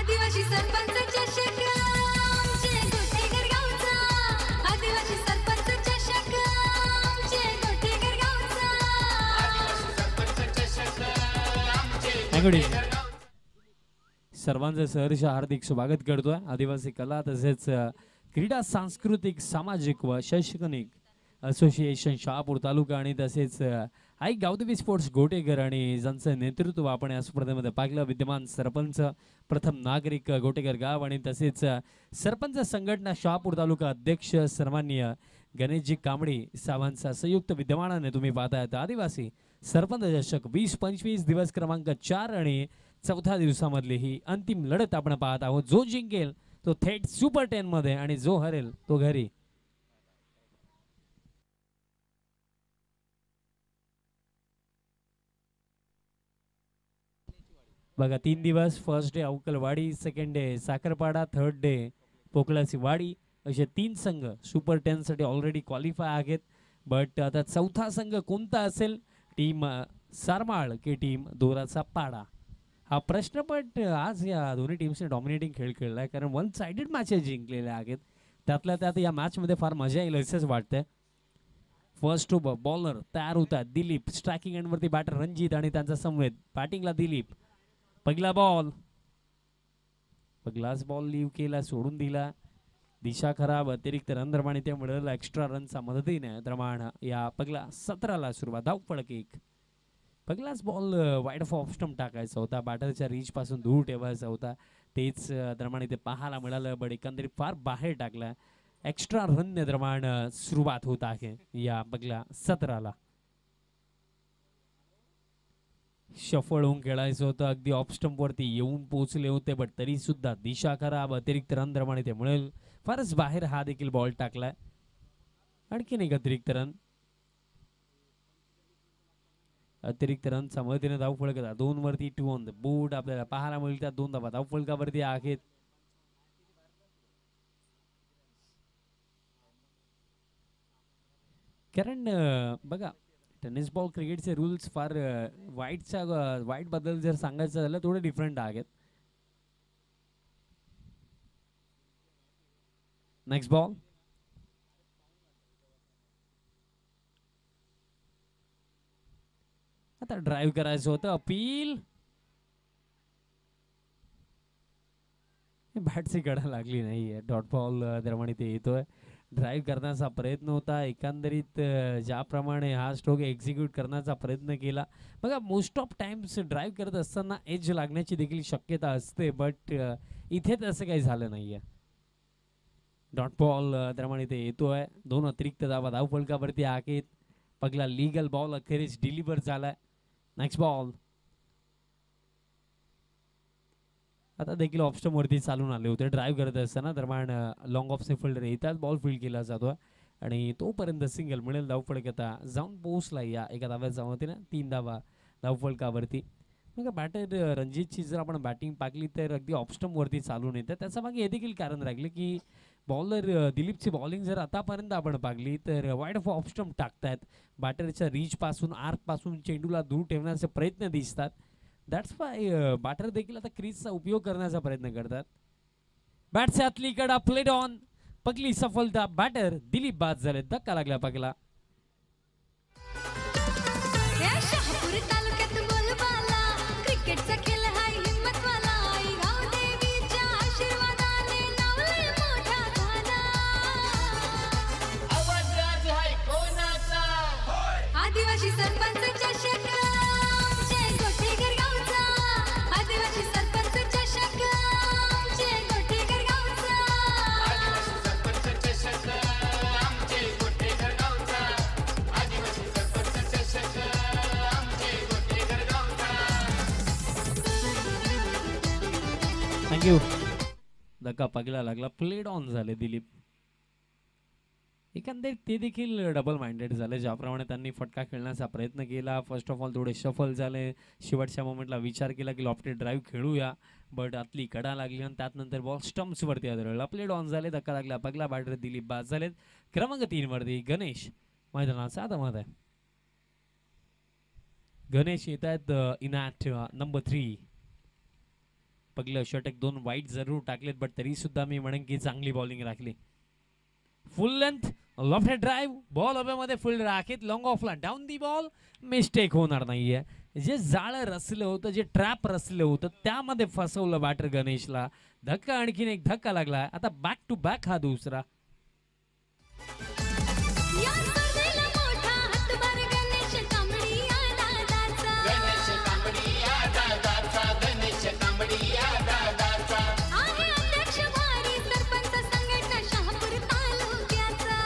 आदिवासी सरपंच चषक आमचे गोटेघर गावचा आदिवासी सरपंच चषक आमचे गोटेघर गावचा आदिवासी सरपंच चषक आमचे सर्वांचं सहर्ष हार्दिक स्वागत करतोय। आदिवासी कला तसेच क्रीडा सांस्कृतिक सामाजिक व शैक्षणिक असोसिएशन शहापूर तालुका आणि तसेच आई गावदेवी स्पोर्ट्स गोटेघर आणि ज्यांचं नेतृत्व आपण या स्पर्धेमध्ये पाहिलं। विद्यमान सरपंच प्रथम नागरिक गोटेघर गाव आणि तसेच सरपंच संघटना शहापूर तालुका अध्यक्ष सन्माननीय गणेशजी कांबडी साहेबांचा संयुक्त विद्यमानाने तुम्ही पाहताय आदिवासी सरपंच चषक 20-25 दिवस क्रमांक 4 आणि चौथ्या दिवसामधली ही अंतिम लढत आपण पाहत आहोत। जो जिंकेल तो थेट सुपर 10 मध्ये आणि जो हरेल तो घरी। बघा 3 दिवस, first day Avkalwadi, second day Sakharpada, third day पोकळाची वाडी असे 3 संघ सुपर 10 साठी ऑलरेडी क्वालिफाय आहेत। बट आता चौथा संघ कोणता असेल, टीम सारमाळ की टीम दोराचा पाडा हा प्रश्न। पण आज या दोन्ही टीम्सने डॉमिनेटिंग खेळ खेळलाय, कारण वन साइडेड मॅचेस जिंकलेल्या आहेत। त्यातल्या त्यात या मॅच मध्ये फार मजा येईल असंच वाटतंय। फर्स्ट ओव्हर बॉलर तयार होतात दिलीप, स्ट्रायकिंग एंड वरती बॅटर रणजित आणि त्यांचा समवेत बॅटिंगला दिलीप। पहिला बॉल, पहिलाच बॉल लीव केला, सोडून दिला, दिशा खराब, अतिरिक्त रन दरम्यान ते मिळालं एक्स्ट्रा रनचा मदतीने दरम्यान या पहिला 17ला सुरुवात। धावफलक 1, पहिलाच ball wide of off stump टाकायचा होता, बॅटरच्या रीच पासून दूर ठेवायचा होता, तेच दरम्यान इथे पाहायला मिळालं। बट एकंदरीत फार बाहेर टाकला, एक्स्ट्रा रन दरम्यान सुरुवात होत आहे या पहिल्या 17ला। शफल होऊन खेळायचं होतं, अगदी ऑफ स्टंप वरती येऊन पोहोचले होते, बट तरी सुद्धा दिशा खराब, अतिरिक्त रन दरम्यान इथे मिळेल, फारच बाहेर हा देखील बॉल टाकलाय। आणखीन एक अतिरिक्त रन, अतिरिक्त रनच्या मदतीने धावफलक 2 वरती 2 ऑन द बोर्ड आपल्याला पाहायला मिळतात। 2 धावा धावफलकावरती आहेत। कारण बघा टेनिस बॉल क्रिकेटचे रूल्स फार वाईट बद्दल जर सांगायचं झालं थोडे डिफरंट आहेत। नेक्स्ट बॉल, आता ड्राइव्ह करायचं होतं, अपील बॅटची गडा लागली नाहीये, डॉट बॉल दरम्यान ते येतोय। ड्राइव्ह करण्याचा प्रयत्न होता, एकंदरीत ज्याप्रमाणे हा स्ट्रोक एक्झिक्यूट करण्याचा प्रयत्न केला। बघा मोस्ट ऑफ टाइम्स ड्राइव्ह करत असताना एज लागण्याची देखील शक्यता असते, बट इथे तसं काही झालं नाहीये। डॉट बॉल दरम्यान ते येतोय, 2 अतिरिक्त धावा धावफलकावरती आहेत। पहिला लीगल बॉल अखेरीस डिलिव्हर झालाय। नेक्स्ट बॉल, आता देखील ऑफस्टम वरती चालून आले होते ड्राइव्ह करत असताना दरम्यान लॉंग ऑफ सेफल्डर येतात, बॉल फील्ड केला जातो आणि तोपर्यंत सिंगल मिळेल। धावफलक आता जाऊन पोहोचला या एका धाव्याच्या मदतीने 3 धावा धावफलकावरती। मग बॅटर रणजितची जर आपण बॅटिंग पाकली तर अगदी ऑफस्टम वरती चालून येतं, त्याच्या मागे हे देखील कारण राहिले की बॉलर दिलीपची बॉलिंग जर आतापर्यंत आपण पाहिली तर वाईड ऑफ ऑफस्टम टाकतायत, बॅटरच्या रीच पासून आर्क पासून चेंडूला दूर ठेवण्याचे प्रयत्न दिसतात। दॅट्स वाय बॅटर देखील आता क्रीजचा उपयोग करण्याचा प्रयत्न करतात। बॅटच्या आतली कडा प्लेड ऑन, पहिली सफलता, बॅटर दिलीप बाद झाले, धक्का लागला पगला। शहापूर तालुक्यात बोलबाला क्रिकेटचा खेळ हाय हिम्मतवाला, आई गावदेवीच्या आशीर्वादाने नावलंय मोठा झाला। आवाज आज हाय कोणाचा, आदिवासी सरपंच चषक आमचे गोटेघर गावचा, आदिवासी सरपंच चषक आमचे गोटेघर गावचा, आदिवासी सरपंच चषक आमचे गोटेघर गावचा, आदिवासी सरपंच चषक आमचे गोटेघर गावचा। थँक्यू। धक्का पगला लागला, प्लेड ऑन झाले दिलीप। एकंदरीत ते देखील डबल माइंडेड झाले, ज्याप्रमाणे त्यांनी फटका खेळण्याचा प्रयत्न केला। फर्स्ट ऑफ ऑल थोडे शफल झाले, शेवटच्या मोमेंटला विचार केला की लॉफ्टेड ड्राइव्ह खेळूया, बट आतली कडा लागली आणि त्यानंतर बॉल स्टम्प्स वरती आदळला, प्लेड ऑन झाले, धक्का लागला पगला, बॅटर दिलीप बाद झालेत। क्रमांक 3 वरती गणेश मैदानाचा आदमात आहे। गणेश येत आहेत इन ॲट नंबर 3। पगलं षटक 2 वाईट जरूर टाकलेत बट तरी सुद्धा मी म्हणेन की चांगली बॉलिंग राखली. Full length lofted drive ball हवेमध्ये फुल राखीत लॉंग ऑफला डाऊन दी बॉल मिस्टेक होणार नाहीये. जे जाळं रचलं होतं जे ट्रॅप रचलं होतं त्यामध्ये फसवलं बॅटर गणेशला. धक्का आणखीन एक धक्का लागला. आता बॅक टू बॅक हा दुसरा. या स्पर्धेला मोठा हातभार गणेश कांबळी या दादाचा. आहे अध्यक्ष वारी सरपंच संघटना शहापूर तालुक्याचा.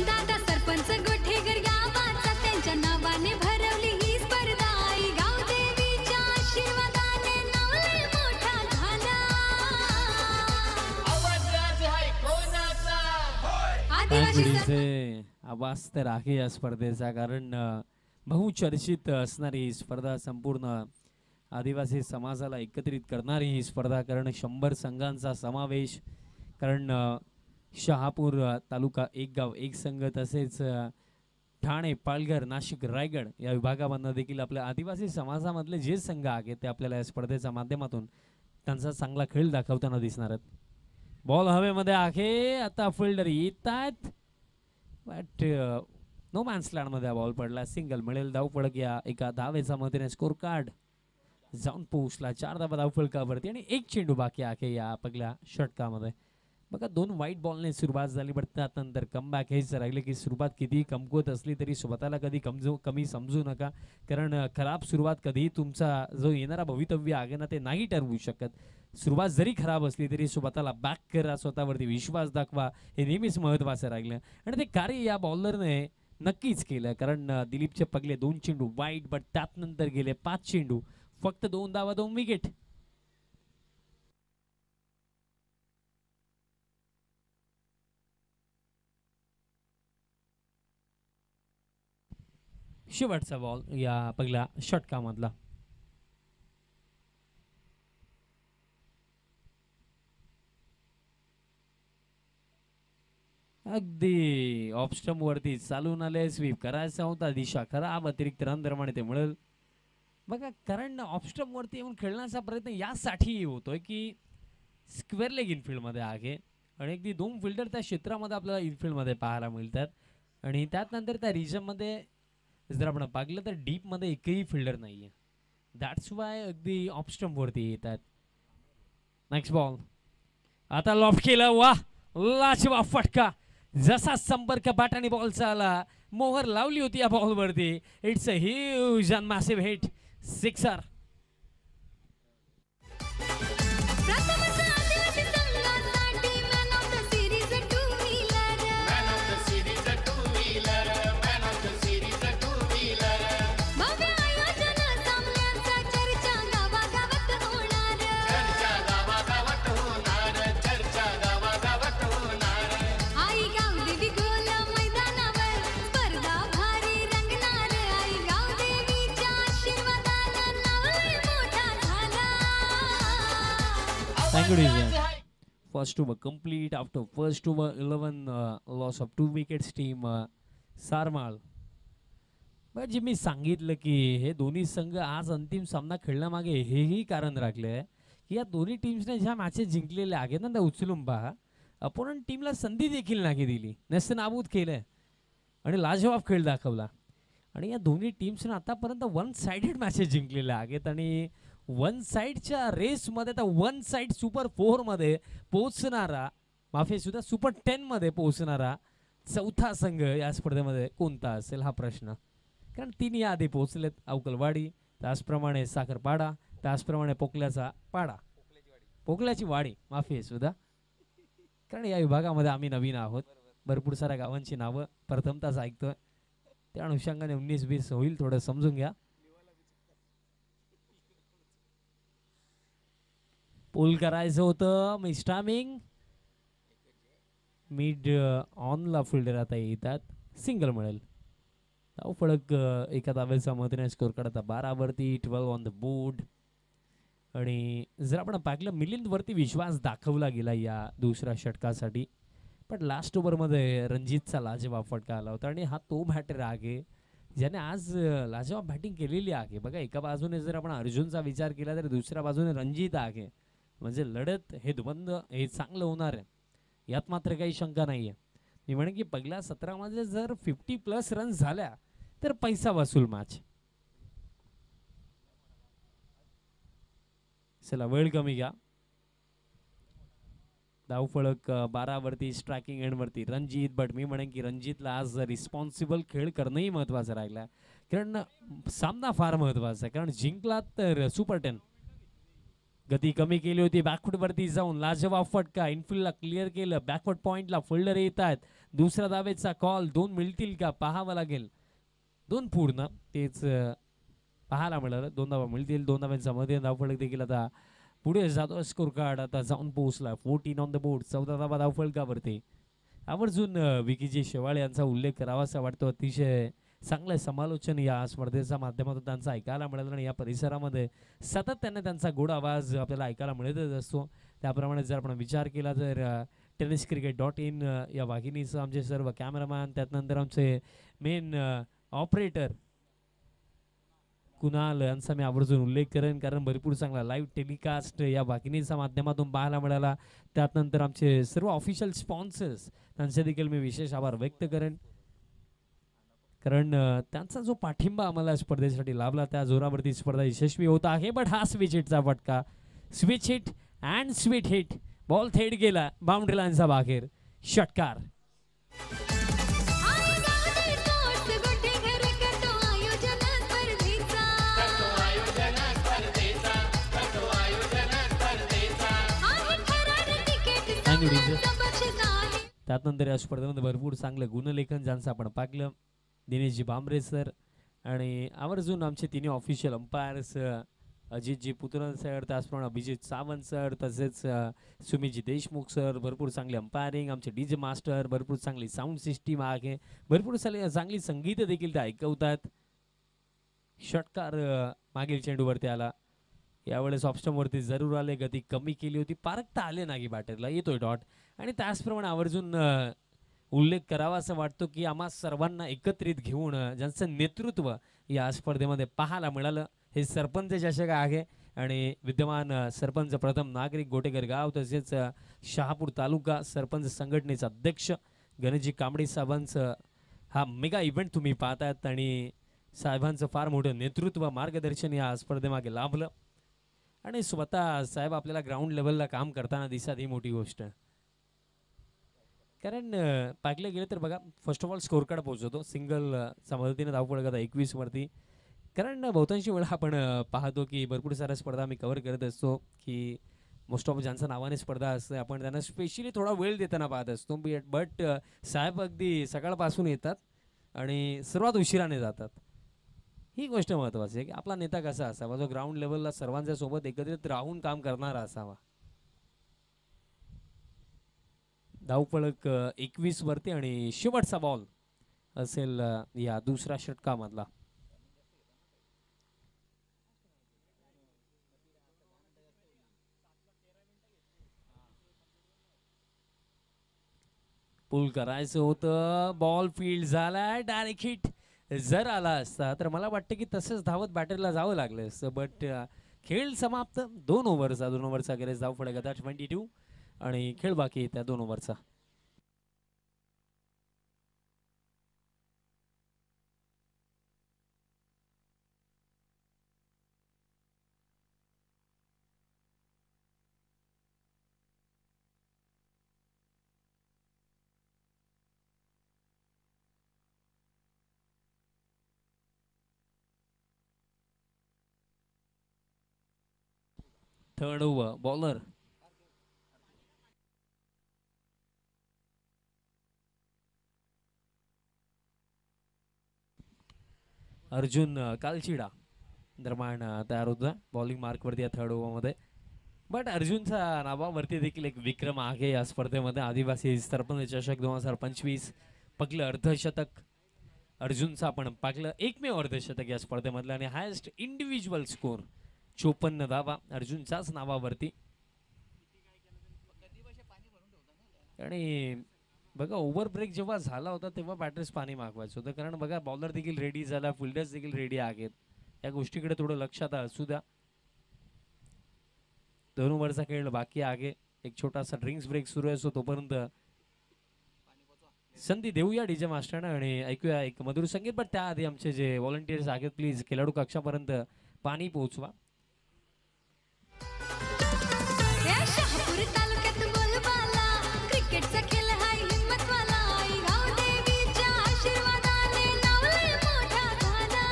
दादा सरपंच गोठेकर गावाचा त्यांच्या नावाने भरवली ही स्पर्धा. आई गावदेवीच्या आशीर्वादाने नाव लय मोठा झाला. आदिवासी तांगडीचे आवाज तर आहे या स्पर्धेचा. कारण बहुचर्चित असणारी ही स्पर्धा संपूर्ण आदिवासी समाजाला एकत्रित करणारी ही स्पर्धा. कारण 100 संघांचा समावेश. कारण शहापूर तालुका एक गाव एक संघ तसेच ठाणे पालघर नाशिक रायगड या विभागामधनं देखील आपल्या आदिवासी समाजामधले जे संघ आहेत ते आपल्याला या स्पर्धेच्या माध्यमातून त्यांचा चांगला खेळ दाखवताना दिसणार आहेत. बॉल हवेमध्ये आहे. आता फिल्डर येत आहेत बट नो मॅन्स लँडमध्ये बॉल पडला. सिंगल मिळेल धावफलक या एका धावेचा मदतीने स्कोर कार्ड जाऊन पोहोचला. 4 धावा धावफलकावरती आणि 1 चेंडू बाकी आहे या पहिल्या षटकामध्ये. बघा 2 वाईट बॉलने सुरुवात झाली बट त्यानंतर कमबॅक हेच राहिले की सुरुवात कितीही कमकुवत असली तरी स्वतःला कधी कमी समजू नका. कारण खराब सुरुवात कधीही तुमचा जो येणारा भवितव्य आहे ना ते नाही ठरवू शकत. सुरुवात जरी खराब असली तरी स्वतःला बॅक करा, स्वतःवरती विश्वास दाखवा, हे नेहमीच महत्त्वाचं राहिलं आणि ते कार्य या बॉलरने नक्कीच केलं. कारण दिलीपचे पगले 2 चेंडू वाईट बट त्यानंतर गेले 5 चेंडू फक्त 2 धावा 2 विकेट. शेवटचा बॉल या पहिल्या षटकामधला. अगदी ऑफ स्टंप वरती चालून आले. स्वीप करायचा होता, दिशा खराब, अतिरिक्त रन दरम्यान ते मिळेल. बघा कारण ऑफ स्टंप वरती येऊन खेळण्याचा प्रयत्न यासाठी होतोय की स्क्वेअर लेग इनफिल्ड मध्ये आहे आणि अगदी 2 फिल्डर त्या क्षेत्रामध्ये आपल्याला इनफिल्ड मध्ये पाहायला मिळतात आणि त्यानंतर त्या रिजन मध्ये जर आपण पाहिलं तर डीप मध्ये एकही फिल्डर नाहीये. दॅट्स वाय अगदी ऑफ स्टंप वरती येतात. नेक्स्ट बॉल आता लॉफ्ट केला. वा लाजवाब फटका. जसा संपर्क बॅट बॉलचा आला मोहर लावली होती या बॉल वरती. It's a huge and massive hit. Sixer. प्रथमच आदिवासी संघासाठी man of the series two wheeler. भव्य आयोजन सामन्यांचा चर्चा गावागावात होणार. आई गावदेवी गोल मैदानावर स्पर्धा भारी रंगणार. आई गावदेवीच्या आशीर्वादानं नाव लय मोठा झाला. First over complete after first over 11 loss of 2 wickets team सारमाळ. जे मी सांगितलं की हे दोन्ही संघ आज अंतिम सामना खेळण्यामागे हेही कारण राखले की या दोन्ही टीम्सने ज्या मॅचेस जिंकलेल्या आहेत ना त्या उचलून पहा. अपोनंट टीमला संधी देखील नाही दिली, नेस्त नाबूद केलंय आणि लाजवाब खेळ दाखवला. आणि या दोन्ही टीम्सने आतापर्यंत 1 साइडेड मॅचेस जिंकलेल्या आहेत आणि 1 साइडच्या रेसमध्ये तर 1 साइड सुपर 4 मध्ये पोहोचणारा, माफी सुद्धा सुपर 10 मध्ये पोहोचणारा चौथा संघ या स्पर्धेमध्ये कोणता असेल हा प्रश्न. कारण 3 या आधी पोहोचलेत. अवकलवाडी, त्याचप्रमाणे साखरपाडा, त्याचप्रमाणे पोकल्याचा पाडा, पोकल्याची वाडी, माफी सुद्धा. कारण या विभागामध्ये आम्ही नवीन आहोत. भरपूर साऱ्या गावांची नावं प्रथमताच ऐकतोय. त्या अनुषंगाने 19-20 होईल, थोडं समजून घ्या. पुल करायचं होतं. मिस्टामिंग मिड ऑनला फिल्डर आता येतात. सिंगल मिळेल. फळक एका धावेचा मदतीने स्कोर करता 12 वरती 12 ऑन द बोर्ड. आणि जर आपण पाहिलं मिलिंद वरती विश्वास दाखवला गेला या दुसऱ्या षटकासाठी. पण लास्ट ओव्हरमध्ये रणजितचा लाजवाब फटका आला होता आणि हा तो बॅटर आहे ज्याने आज लाजवाब बॅटिंग केलेली आहे. बघा एका बाजूने जर आपण अर्जुनचा विचार केला तर दुसऱ्या बाजूने रणजित आहे. म्हणजे लढत हे दुबंद हे चांगलं होणार आहे, यात मात्र काही शंका नाही आहे. मी म्हणेन की पहिल्या 17 जर 50+ रन झाल्या तर पैसा वसूल मॅच. चला वेळ कमी घ्या. धावफळक 12 वरती, स्ट्रायकिंग एंड वरती रणजित. बट मी म्हणेन की रणजितला आज रिस्पॉन्सिबल खेळ करणंही महत्वाचं राहिलं, कारण सामना फार महत्वाचा आहे. कारण जिंकला तर सुपर 10. गती कमी केली होती, बॅकफुट वरती जाऊन लाजवाब फटका, इनफिल्डला क्लिअर केलं, बॅकवर्ड पॉइंटला फोल्डर येत आहेत. दुसऱ्या धावेचा कॉल, 2 मिळतील का पाहावं लागेल. 2 पूर्ण तेच पाहायला मिळालं. 2 धावा मिळतील, 2 धाव्यांचा मध्ये धावफलक देखील आता पुढे जातो. स्कोर कार्ड आता जाऊन पोहोचला 14 ऑन द बोर्ड. 14 धावा धावफलकावरती. आवर्जून विकीजी शेवाळे यांचा उल्लेख करावासा वाटतो. अतिशय चांगलं समालोचन या स्पर्धेच्या माध्यमातून त्यांचा ऐकायला मिळालं आणि या परिसरामध्ये सातत्याने त्यांचा गोड आवाज आपल्याला ऐकायला मिळतच असतो. त्याप्रमाणे जर आपण विचार केला तर tenniscricket.in या वाहिनीचं आमचे सर्व कॅमेरामॅन, त्यानंतर आमचे मेन ऑपरेटर कुणाल यांचा मी आवर्जून उल्लेख करेन, कारण भरपूर चांगला लाईव्ह टेलिकास्ट या वाहिनीच्या माध्यमातून पाहायला मिळाला. त्यानंतर आमचे सर्व ऑफिशियल स्पॉन्सर्स त्यांचे देखील मी विशेष आभार व्यक्त करेन, कारण त्यांचा जो पाठिंबा आम्हाला स्पर्धेसाठी लाभला त्या जोरावरती स्पर्धा यशस्वी होत आहे. बट हा स्विच हिटचा फटका, switch hit and sweet hit. Ball थेट गेला बाउंड्री लाईनचा बाहेर. षटकार. त्यानंतर या स्पर्धेमध्ये भरपूर चांगलं गुणलेखन ज्यांचं आपण पाहिलं, दिनेशजी भांबरे सर आणि आवर्जून आमचे तिन्ही ऑफिशियल अंपायर्स, अजितजी पुतरन सर, त्याचप्रमाणे अभिजित सावंत सर, तसेच सुमितजी देशमुख सर. भरपूर चांगली अंपायरिंग, आमचे डीजे मास्टर, भरपूर चांगली साऊंड सिस्टीम आहे, भरपूर चांगली संगीत देखील ते ऐकवतात. षटकार मागील चेंडूवरती आला. यावेळेस ऑप्स्टमवरती जरूर आले, गती कमी केली होती, पारखता आले नाही बॅटरला. येतोय डॉट. आणि त्याचप्रमाणे आवर्जून उल्लेख करावा असं वाटतो की आम्हा सर्वांना एकत्रित घेऊन ज्यांचं नेतृत्व या स्पर्धेमध्ये पाहायला मिळालं हे सरपंच चषक आहे. आणि विद्यमान सरपंच प्रथम नागरिक गोटेकर गाव, तसेच शहापूर तालुका सरपंच संघटनेचा अध्यक्ष गणेशजी कांबळे साहेबांचं हा मेगा इव्हेंट तुम्ही पाहतायत. आणि साहेबांचं फार मोठं नेतृत्व, मार्गदर्शन या स्पर्धेमागे लाभलं. आणि स्वतः साहेब आपल्याला ग्राउंड लेवलला काम करताना दिसतात, ही मोठी गोष्ट. कारण पाहिलं गेलं तर बघा, first of all score card पोहोचवतो सिंगलच्या मदतीने धावपळ करता 21 वरती. कारण बहुतांशी वेळा आपण पाहतो की भरपूर साऱ्या स्पर्धा आम्ही कव्हर करत असतो की मोस्ट ऑफ ज्यांच्या नावाने स्पर्धा असते आपण त्यांना स्पेशली थोडा वेळ देताना पाहत असतो. बट साहेब अगदी सकाळपासून येतात आणि सर्वात उशिराने जातात. ही गोष्ट महत्त्वाची आहे की आपला नेता कसा असावा, जो ग्राउंड लेवलला सर्वांच्या सोबत एकत्रित राहून काम करणारा असावा. धावफलक 21 वरती आणि शेवटचा बॉल असेल या दुसऱ्या षटकामधला. पुल करायचं होतं, बॉल फील्ड झाला, डायरेक्ट हिट. जर आला असता तर मला वाटतं की तसंच धावत बॅटरला जावं लागलं असतं. बट खेळ समाप्त. 2 ओव्हरचा गॅरेज धावफलक आता 22 आणि खेळ बाकी त्या 2 ओव्हरचा. Third over. Bowler Arjun Kalchida दरम्यान तयार होता बॉलिंग मार्कवरती या थर्ड ओव्हरमध्ये. बट अर्जुनच्या नावावरती देखील एक विक्रम आहे या स्पर्धेमध्ये. आदिवासी सरपंच चषक 2025 पहिलं अर्धशतक अर्जुनचं आपण पाहिलं, एकमेव अर्धशतक या स्पर्धेमधलं आणि हायेस्ट इंडिव्हिज्युअल स्कोर 54 धावा अर्जुनच्याच नावावरती. आणि बघा ओव्हर ब्रेक जेव्हा झाला होता तेव्हा बॅटर्स पाणी मागवायचं होतं, कारण बघा बॉलर देखील रेडी झाला, फिल्डर्स देखील रेडी आहेत. या गोष्टीकडे थोडं लक्षात असू द्या. 2 ओव्हरचा खेळ बाकी आहे. एक छोटासा ड्रिंक्स ब्रेक सुरू असतो, तोपर्यंत संधी देऊया डीजे मास्टरना आणि ऐकूया एक मधुर संगीत. पण त्याआधी आमचे जे व्हॉलंटियर्स आहेत प्लीज खेळाडू कक्षापर्यंत पाणी पोहोचवा. या शहापूर तालुक्यात बोलबाला क्रिकेटचा खेळ हाय हिम्मतवाला आई गावदेवीच्या आशीर्वादाने नावलंय मोठा झाला.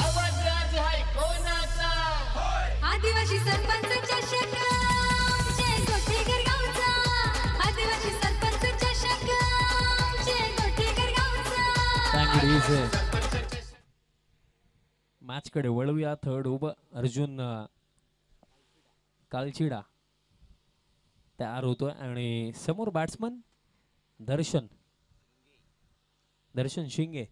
आवाज हाय कोणाचा आदिवासी सरपंच चषक जय गोठेकर गावचा. आदिवासी सरपंच चषक जय गोठेकर गावचा. मॅच कडे वळूया. थर्ड ओव्हर अर्जुन कालचिडा तयार होतोय आणि समोर बॅट्समन दर्शन शिंगे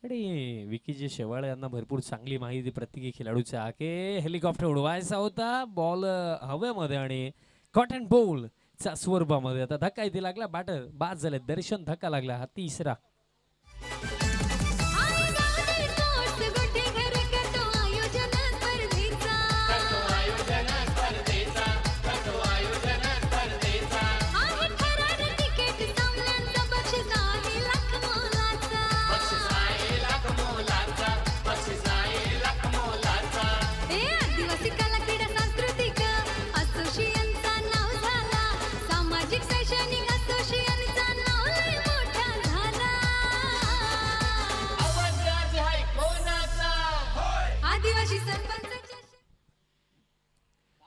आणि विकीजी शेवाळे यांना भरपूर चांगली माहिती प्रत्येकी खेळाडूच्या आहे. हेलिकॉप्टर उडवायचा होता, बॉल हवेमध्ये आणि कॉटन बॉल च्या स्वरूपामध्ये आता धक्का इथे लागला, बॅटर बाद झाले. दर्शन धक्का लागला, हा तिसरा. आई गावदे स्पोर्ट्स गोठेकर करतो आयोजन स्पर्धेचा. आहे थरार तिकीट सामन्यांचं बक्षीस आहे लाख मोलाचा. हे आदिवासी कला क्रीडा सांस्कृतिक असोसिएशनचा नाव झाला. सामाजिक शैक्षणिक असोसिएशनचा नाव लय मोठा झाला. आवाज हाय कोणाचा आदिवासी सरपंच चषक.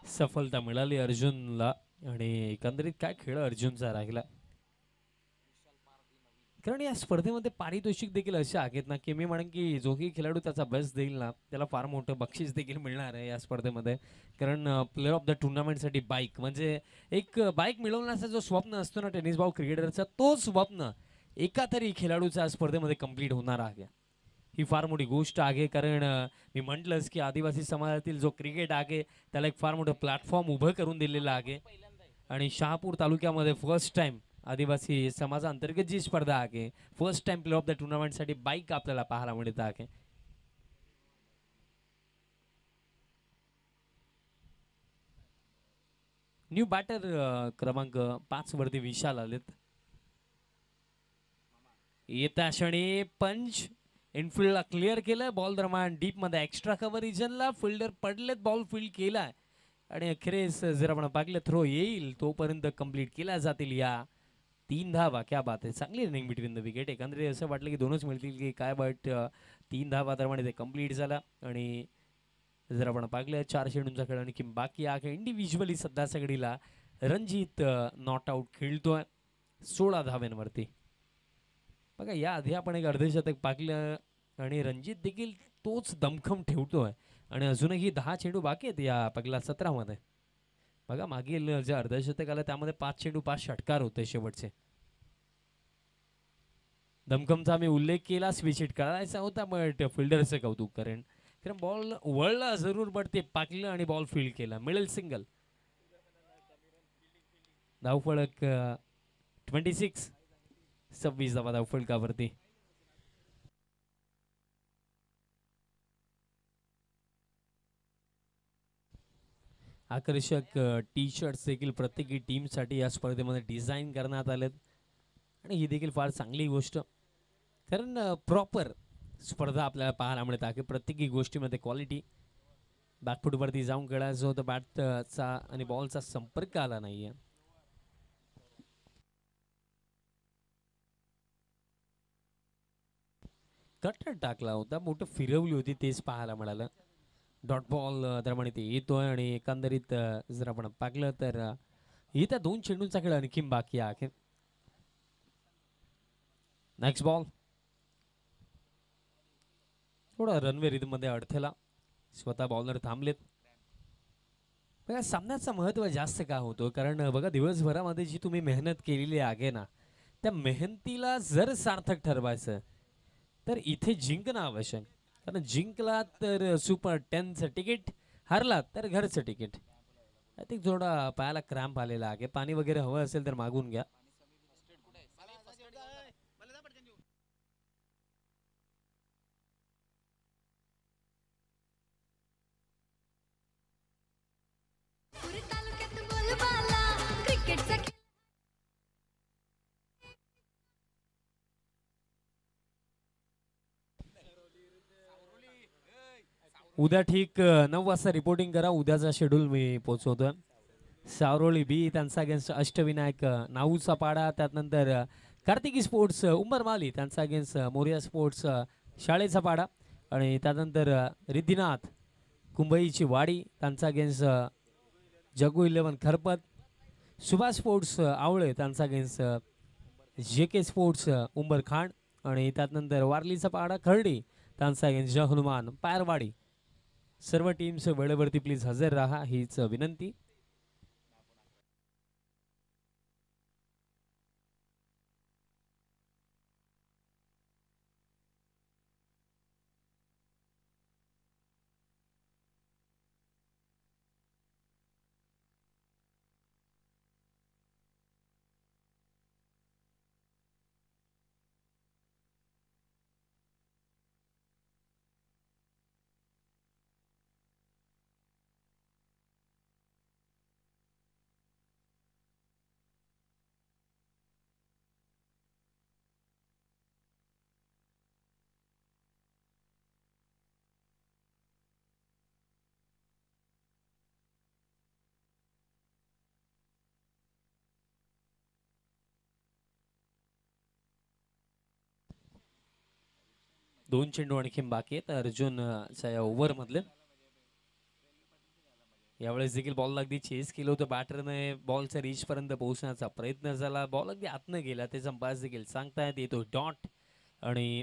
सफलता मिळाली अर्जुनला आणि एकंदरीत काय खेळ अर्जुनचा राहिला, कारण या स्पर्धेमध्ये पारितोषिक देखील असे आहेत ना की मी म्हणेन की जोही खेळाडू त्याचा बेस्ट देईल ना त्याला फार मोठं बक्षीस देखील मिळणार आहे या स्पर्धेमध्ये. कारण प्लेअर ऑफ द टुर्नामेंटसाठी बाईक म्हणजे एक बाईक मिळवण्याचा जो स्वप्न असतो ना टेनिस बॉल क्रिकेटरचा, तो स्वप्न एका तरी खेळाडूचा या स्पर्धेमध्ये कंप्लीट होणार आहे. ही फार मोठी गोष्ट आहे, कारण मी म्हटलंच की आदिवासी समाजातील जो क्रिकेट आहे त्याला एक फार मोठं प्लॅटफॉर्म उभं करून दिलेलं आहे. आणि शहापूर तालुक्यामध्ये फर्स्ट टाइम आदिवासी समाजाअंतर्गत जी स्पर्धा आहे, first time player of the टुर्नामेंटसाठी बाईक आपल्याला पाहायला मिळत आहे. न्यू बॅटर क्रमांक 5 वरती विशाल आलेत. येत्या क्षणी पंच इनफिल्डला क्लिअर केलं, बॉल दरम्यान डीप मध्ये एक्स्ट्रा कव्हर रिजनला फिल्डर पडलेत, बॉल फील्ड केलाय आणि अखेरीस जर आपण पाहिलं थ्रो येईल तोपर्यंत कंप्लीट केल्या जातील या 3 धावा. क्या बात आहे, चांगली रनिंग बिटवीन द विकेट. एकंदरीत असं वाटलं की दोनच मिळतील की काय, बट 3 धावा दरम्यान ते कंप्लीट झाला. आणि जर आपण पाहिलं 4 चेंडूंचा खेळ आणखी बाकी आहे. इंडिव्हिज्युअली सध्या सगळीला रणजित नॉट आउट खेळतोय 16 धाव्यांवरती. बघा या आधी आपण एक अर्धशतक पाहिलं आणि रणजित देखील तोच दमखम ठेवतोय आणि अजूनही 10 चेंडू बाकी आहेत या पहिल्या सत्रामध्ये. बघा मागील जे अर्धशतक आलं त्यामध्ये 5 चेंडू 5 षटकार होते शेवटचे. दमखमचा मी उल्लेख केला, स्विच हिट करायचा होता बट फिल्डरचं कौतुक करेन, कारण बॉल वळला जरूर बट ते पाकलं आणि बॉल फील्ड केला. मिळेल सिंगल. धावफलक 26 धावा धावफलकावरती. आकर्षक टी शर्ट्स देखील प्रत्येकी टीमसाठी या स्पर्धेमध्ये डिझाईन करण्यात आलेत आणि ही देखील फार चांगली गोष्ट, कारण प्रॉपर स्पर्धा आपल्याला पाहायला मिळत आहे. प्रत्येकी गोष्टीमध्ये क्वालिटी. बॅकफुटवरती जाऊन खेळायचं होतं, बॅटचा आणि बॉलचा संपर्क आला नाहीये. कटर टाकला होता, मोठं फिरवली होती, तेच पाहायला मिळालं. डॉट बॉल दरम्यान ते येतोय आणि एकंदरीत जर आपण पाहिलं तर येत्या 2 चेंडूंचा खेळ आणखी बाकी आहे. नेक्स्ट बॉल थोडा रनवे रिदम मध्ये अडथळा, स्वतः बॉलर थांबलेत. बघा सामन्याचं महत्व जास्त का होतो, कारण बघा दिवसभरामध्ये जी तुम्ही मेहनत केलेली आहे ना त्या मेहनतीला जर सार्थक ठरवायचं तर इथे जिंकणं आवश्यक. कारण जिंकला तर सुपर 10चं तिकीट, हरला तर घरचं तिकीट. आय थिंक थोडा पायाला क्रॅम्प आलेला आहे. पाणी वगैरे हवं असेल तर मागून घ्या. पुरी तालुक्यात बोलबाला क्रिकेटचा खेळ उद्या ठीक 9 वाजता रिपोर्टिंग करा. उद्याचा शेड्यूल मी पोहोचवतोय. सावरोळी बी त्यांचा अगेन्स्ट अष्टविनायक नाऊचा पाडा. त्यानंतर कार्तिकी स्पोर्ट्स उंबरमाली त्यांचा अगेन्स्ट मोरिया स्पोर्ट्स शाळेचा पाडा. आणि त्यानंतर रिद्धिनाथ कुंभईची वाडी त्यांचा अगेन्स्ट जगू 11 खरपत. सुभाष स्पोर्ट्स आवळे त्यांचा अगेन्स्ट जे के स्पोर्ट्स उंबरखांड. आणि त्यानंतर वारलीचा पाडा खर्डी त्यांचा अगेन्स्ट जय हनुमान पायरवाडी. सर्व टीम्स वेळेवरती प्लीज हजर राहा हीच विनंती. दोन चेंडू आणखीन बाकी आहेत अर्जुनच्या या ओव्हर मधले. यावेळेस देखील बॉल अगदी चेस केलं होतं बॅटरने. बॉलच्या रीच पर्यंत पोहोचण्याचा प्रयत्न झाला. बॉल अगदी आतनं गेला. त्याचा अंपायर देखील सांगतायत येतो डॉट. आणि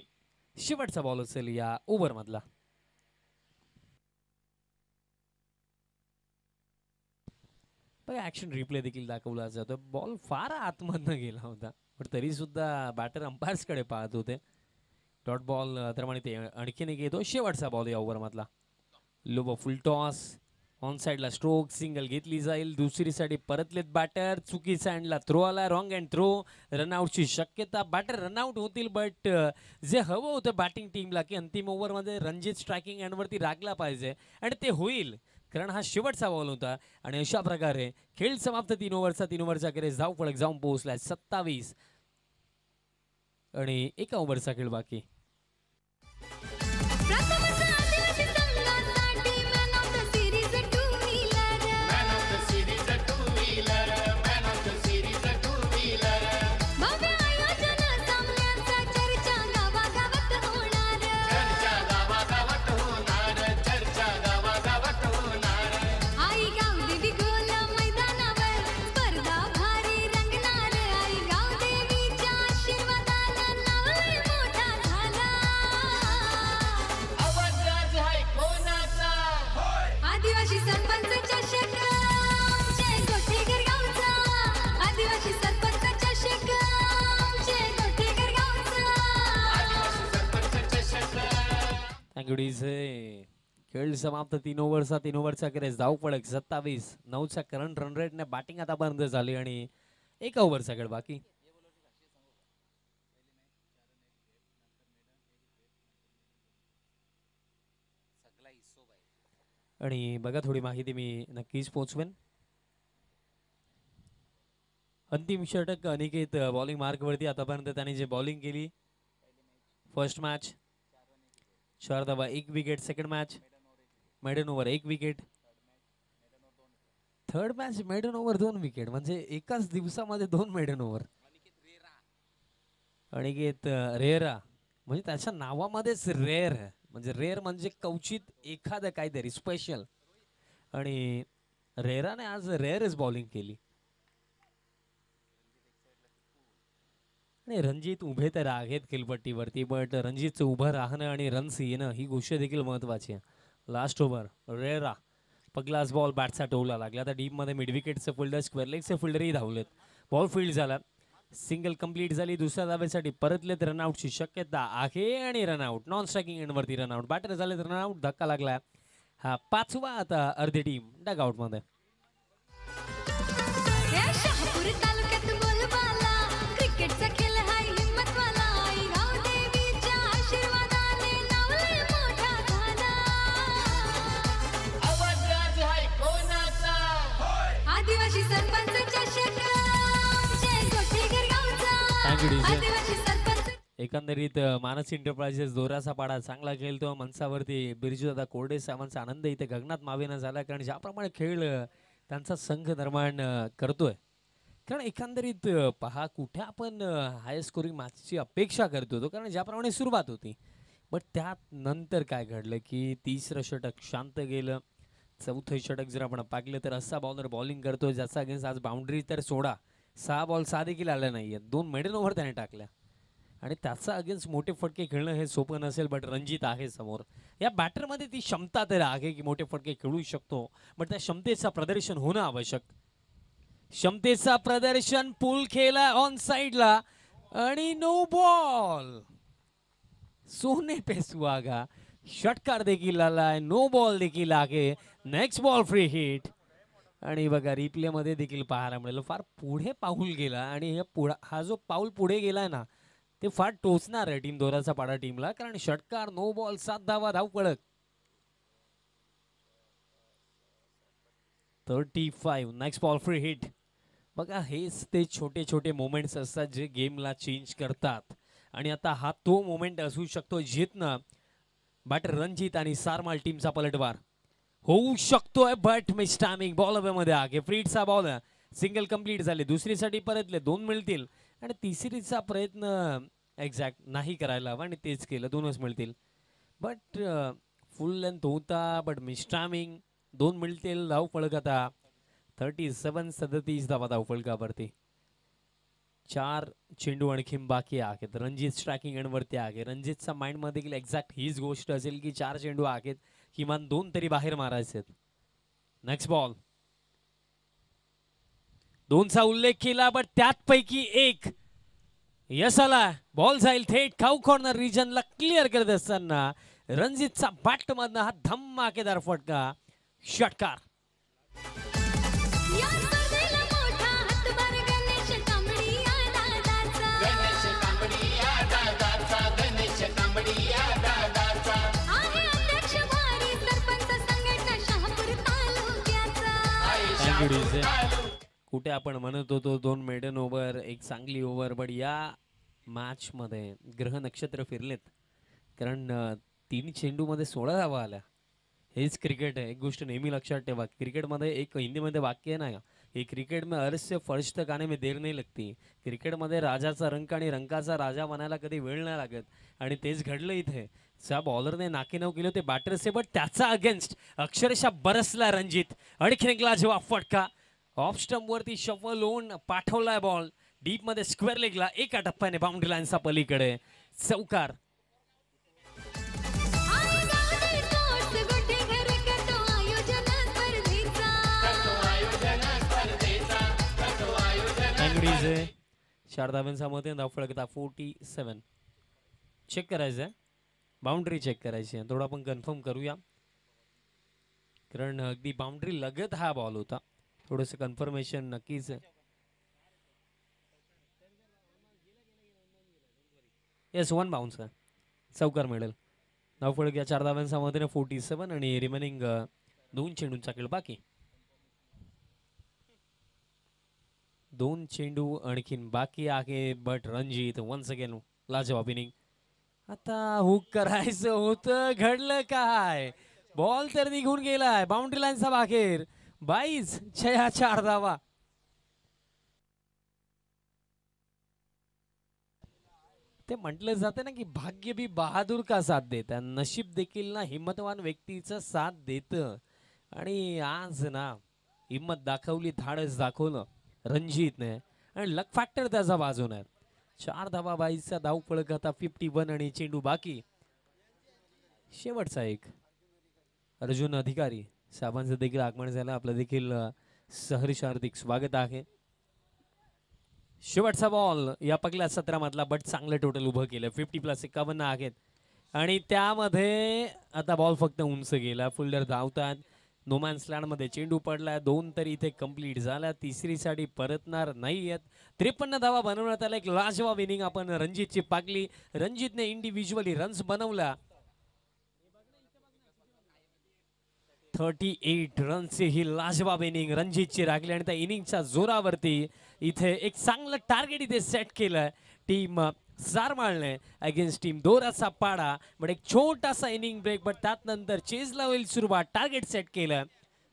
शेवटचा बॉल असेल या ओव्हर मधला. बघा ऍक्शन रिप्ले देखील दाखवला जातो. बॉल फार आतमधनं गेला होता पण तरी सुद्धा बॅटर अंपायर्स कडे पाहत होते. डॉट बॉल प्रमाणे ते आणखीन एक येतो. शेवटचा बॉल या ओव्हर मधला. लो फुल टॉस ऑन साइडला स्ट्रोक सिंगल घेतली जाईल. दुसरी साठी परतलेत बॅटर. चुकी सँडला थ्रो आला. Wrong and throw. रनआउटची शक्यता. बॅटर रनआउट होतील बट जे हवं होतं बॅटिंग टीमला की अंतिम ओव्हरमध्ये रणजित स्ट्रायकिंग एंडवरती राखला पाहिजे आणि ते होईल कारण हा शेवटचा बॉल होता. आणि अशा प्रकारे खेळ समाप्त. 3 ओव्हरचा अखेरीस धावफलक जाऊन पोहोचलाय 27 आणि 1 ओव्हरचा खेळ बाकी. प्रथमच आदिवासी संघासाठी man of the series two wheeler Man of the series, a two-wheeler. Man of the series, a two-wheeler. भव्य आयोजन सामन्याचा चर्चा गावागावात होणार चर्चा गावागावात होणार. चर्चा गावागावात होणार. आई गावदेवी गोल मैदानावर स्पर्धा भारी रंगणार आई गावदेवीच्या आशीर्वादानं नाव लय मोठा झाला आवाज आज हाय कोणाचा? आदिवासी सरपंच चषक जय गोठेकर गावचा आदिवासी सरपंच चषक जय गोठेकर गावचा आदिवासी सरपंच चषक. Thank you DJ. खेळ समाप्त. 3 ओव्हरचा अखेरीस धावफलक 27. 9चा करंट रन रेटने बॅटिंग आता बंद झाली आणि 1 ओव्हरचा खेळ बाकी. आणि बघा थोडी माहिती मी नक्कीच पोहोचवेन. अंतिम षटक अनिकेत बॉलिंग मार्कवरती. आतापर्यंत त्याने जे बॉलिंग केली फर्स्ट मॅच 4 धावा 1 wicket. Second match maiden over 1 wicket. Third match maiden over 2 wicket. म्हणजे एकाच दिवसामध्ये 2 मेडन ओव्हर. अनिकेत रेरा म्हणजे त्याच्या नावामध्येच रेअर म्हणजे रेअर म्हणजे क्वचित एखादं काहीतरी स्पेशल. आणि रेराने आज रेअरच बॉलिंग केली. आणि रणजित उभे तर आहेत खेळपट्टीवरती बट रणजितचं उभं राहणं आणि रन्स येणं ही गोष्ट देखील महत्वाची आहे. लास्ट ओव्हर रेरा पगलास बॉल बॅटचा टोला लागला. आता डीपमध्ये मिड विकेटचं फिल्डर स्क्वेअर लेगचे फिल्डरही धावलेत. बॉल फील्ड झाला. सिंगल कंप्लीट झाली. दुसऱ्या धावेसाठी परतलेत. रनआउटची शक्यता आहे आणि रनआउट नॉन स्ट्रायकिंग एंडवरती रनआउट. बॅटर झालेत रनआउट. धक्का लागला. हा 5वा आता अर्धी टीम डगआउटमध्ये. Thank you, DJ. आदिवासी सरपंच एकंदरीत मानस एंटरप्राइजेस दोराचा पाडा चांगला खेळतो मंचावरती बिरजू दादा कोरडे साहेबांचा आनंद इथे गगनात मावेना झाला कारण ज्याप्रमाणे खेळ त्यांचा संघ निर्माण करतोय कारण एकंदरीत पहा कुठे आपण हाय स्कोरिंग मॅचची अपेक्षा करतो तो कारण ज्याप्रमाणे सुरुवात होती बट त्यात नंतर काय घडलं की तिसरं षटक शांत गेलं चौथं षटक जर आपण पाहिलं तर असा बॉलर बॉलिंग करतोय ज्याचा अगेन्स्ट आज बाउंड्री तर सोडा 6 बॉल 6 देखील आल्या नाहीयेत 2 मिडल ओव्हर त्याने टाकल्या आणि त्याचा अगेन्स्ट मोठे फटके खेळणं हे सोपं नसेल बट रणजित आहे समोर या बॅटरमध्ये ती क्षमता तर आहे की मोठे फटके खेळू शकतो बट त्या क्षमतेचं प्रदर्शन होणं आवश्यक क्षमतेचा प्रदर्शन पूल खेळला ऑन साइडला आणि नो बॉल सोने पे सुहागा षटकार देखील आलाय नो बॉल देखील आहे नेक्स्ट बॉल फ्री हिट आणि बघा रिप्ले मध्ये देखील पाहायला मिळालं फार पुढे पाऊल गेला आणि हा जो पाऊल पुढे गेलाय ना ते फार टोचणार आहे टीम दोराचा पाडा टीमला कारण षटकार नो बॉल 7 धावा धाव पडक 35 नेक्स्ट बॉल फ्री हिट बघा हेच ते छोटे छोटे मोमेंट्स असतात जे गेमला चेंज करतात आणि आता हा तो मोमेंट असू शकतो जितनं बॅटर रणजित आणि सारमाल टीमचा पलटवार होऊ शकतोय बट मिस टायमिंग बॉल मध्ये आगे फ्रीडचा बॉल सिंगल कंप्लीट झाले दुसरीसाठी परतले 2 मिळतील आणि तिसरीचा प्रयत्न एक्झॅक्ट नाही करायला हवा आणि तेच केलं 2च मिळतील बट फुल लेंथ होता बट मिस टायमिंग 2 मिळतील धाव फळक आता 37 धावा धाव फळकावरती 4 चेंडू आणखी बाकी आहेत रणजित स्ट्रायकिंग एंड वरती आहे रणजितचा माइंड मध्ये देखील एक्झॅक्ट हीच गोष्ट असेल की 4 चेंडू आहेत किमान 2 तरी बाहेर मारायचे नेक्स्ट बॉल 2चा उल्लेख केला बट त्यापैकी एक यश आला बॉल जाईल थेट खाऊ कॉर्नर रिजनला क्लिअर करत असताना रणजितचा बॅट मधनं हा धमाकेदार फटका षटकार या स्पर्धेला मोठा हातभार गणेश कांबळी या दादाचा गणेश कांबडी या दादाचा गणेश कांबडी या दादाचा आहे अध्यक्ष भारी सरपंच संघटना शहापूर तालुक्याचा Thank you, DJ. कुठे आपण म्हणत होतो 2 मेडन ओव्हर एक चांगली ओव्हर बट या मॅच मध्ये ग्रह नक्षत्र फिरलेत कारण 3 चेंडू मध्ये 16 धावा आल्या हेच क्रिकेट आहे एक गोष्ट नेहमी लक्षात ठेवा क्रिकेटमध्ये एक हिंदीमध्ये वाक्य नाही हे क्रिकेट में अर्ज से फर्श तक आने में देर नाही लगती क्रिकेटमध्ये राजाचा रंक आणि रंकाचा राजा बनायला कधी वेळ नाही लागत आणि तेच घडलं इथे ज्या बॉलरने नाकेनऊ केलं ते बॅटरचे बट त्याचा अगेन्स्ट अक्षरशः बरसला रणजित आणखीन एक लाजवाब फटका ऑफ स्टंप वरती शफल होऊन पाठवलाय बॉल डीप मध्ये स्क्वेअर लेगला एका टप्प्याने बाउंड्री लाईनचा पलीकडे चौकार आहे गावठी स्पोर्ट्स गुढेघर करतो आयोजन स्पर्धेचा करतो आयोजन स्पर्धेचा करतो आयोजन अँगडीचे 4 धाव्यांचा मध्ये धाव फळकता 47 चेक करायचंय बाउंड्री चेक करायची आहे थोडं आपण कन्फर्म करूया कारण अगदी बाउंड्री लगत हा बॉल होता थोडंसं कन्फर्मेशन नक्कीच येस 1 बाउन्स आहे चौकार मिळेल धाव फळक या 4 धाव्यांचा मध्ये 47 आणि रिमेनिंग 2 चेंडूंचा खेळ बाकी 2 चेंडू आणखीन बाकी आहे बट रणजित वन्स अगेन लाजवाब इनिंग आता हुक करायचं होतं घडलं काय बॉल तर निघून गेलाय बाउंड्री लाईनचा बाहेर 22 4 धावा ते म्हटलं जातं ना की भाग्य भी बहादूर का साथ देतं नशीब देखील ना हिम्मतवान व्यक्तीचं साथ देतं आणि आज ना हिम्मत दाखवली धाडस दाखवलं रणजितने आणि लक फॅक्टर त्याचा बाजूने 4 धावा 22चा धाव फळक आता 51 आणि चेंडू बाकी शेवटचा एक अर्जुन अधिकारी साहेबांचं देखील आगमन झालं आपलं देखील सहर्ष हार्दिक स्वागत आहे शेवटचा बॉल या पहिल्या सत्रामधला बट चांगलं टोटल उभं केलं 50+51 आहेत आणि त्यामध्ये आता बॉल फक्त उंच गेला फुल्डर धावतात नोमॅन्स लँड मध्ये चेंडू पडला 2 तरी इथे कंप्लीट झाला तिसरीसाठी परतणार नाही आहेत 53 धावा बनवण्यात आला एक लाजवाब इनिंग आपण रणजितची पाकली रणजितने इंडिव्हिज्युअली रन्स बनवला 38 रनची ही लाजवाब इनिंग रणजितची राखली आणि त्या इनिंगच्या जोरावरती इथे एक चांगलं टार्गेट इथे सेट केलंय टीम सारमाळने अगेन्स्ट टीम दोराचा पाडा. बट एक छोटासा इनिंग ब्रेक, बट त्यात नंतर चेजला होईल सुरुवात. टार्गेट सेट केलं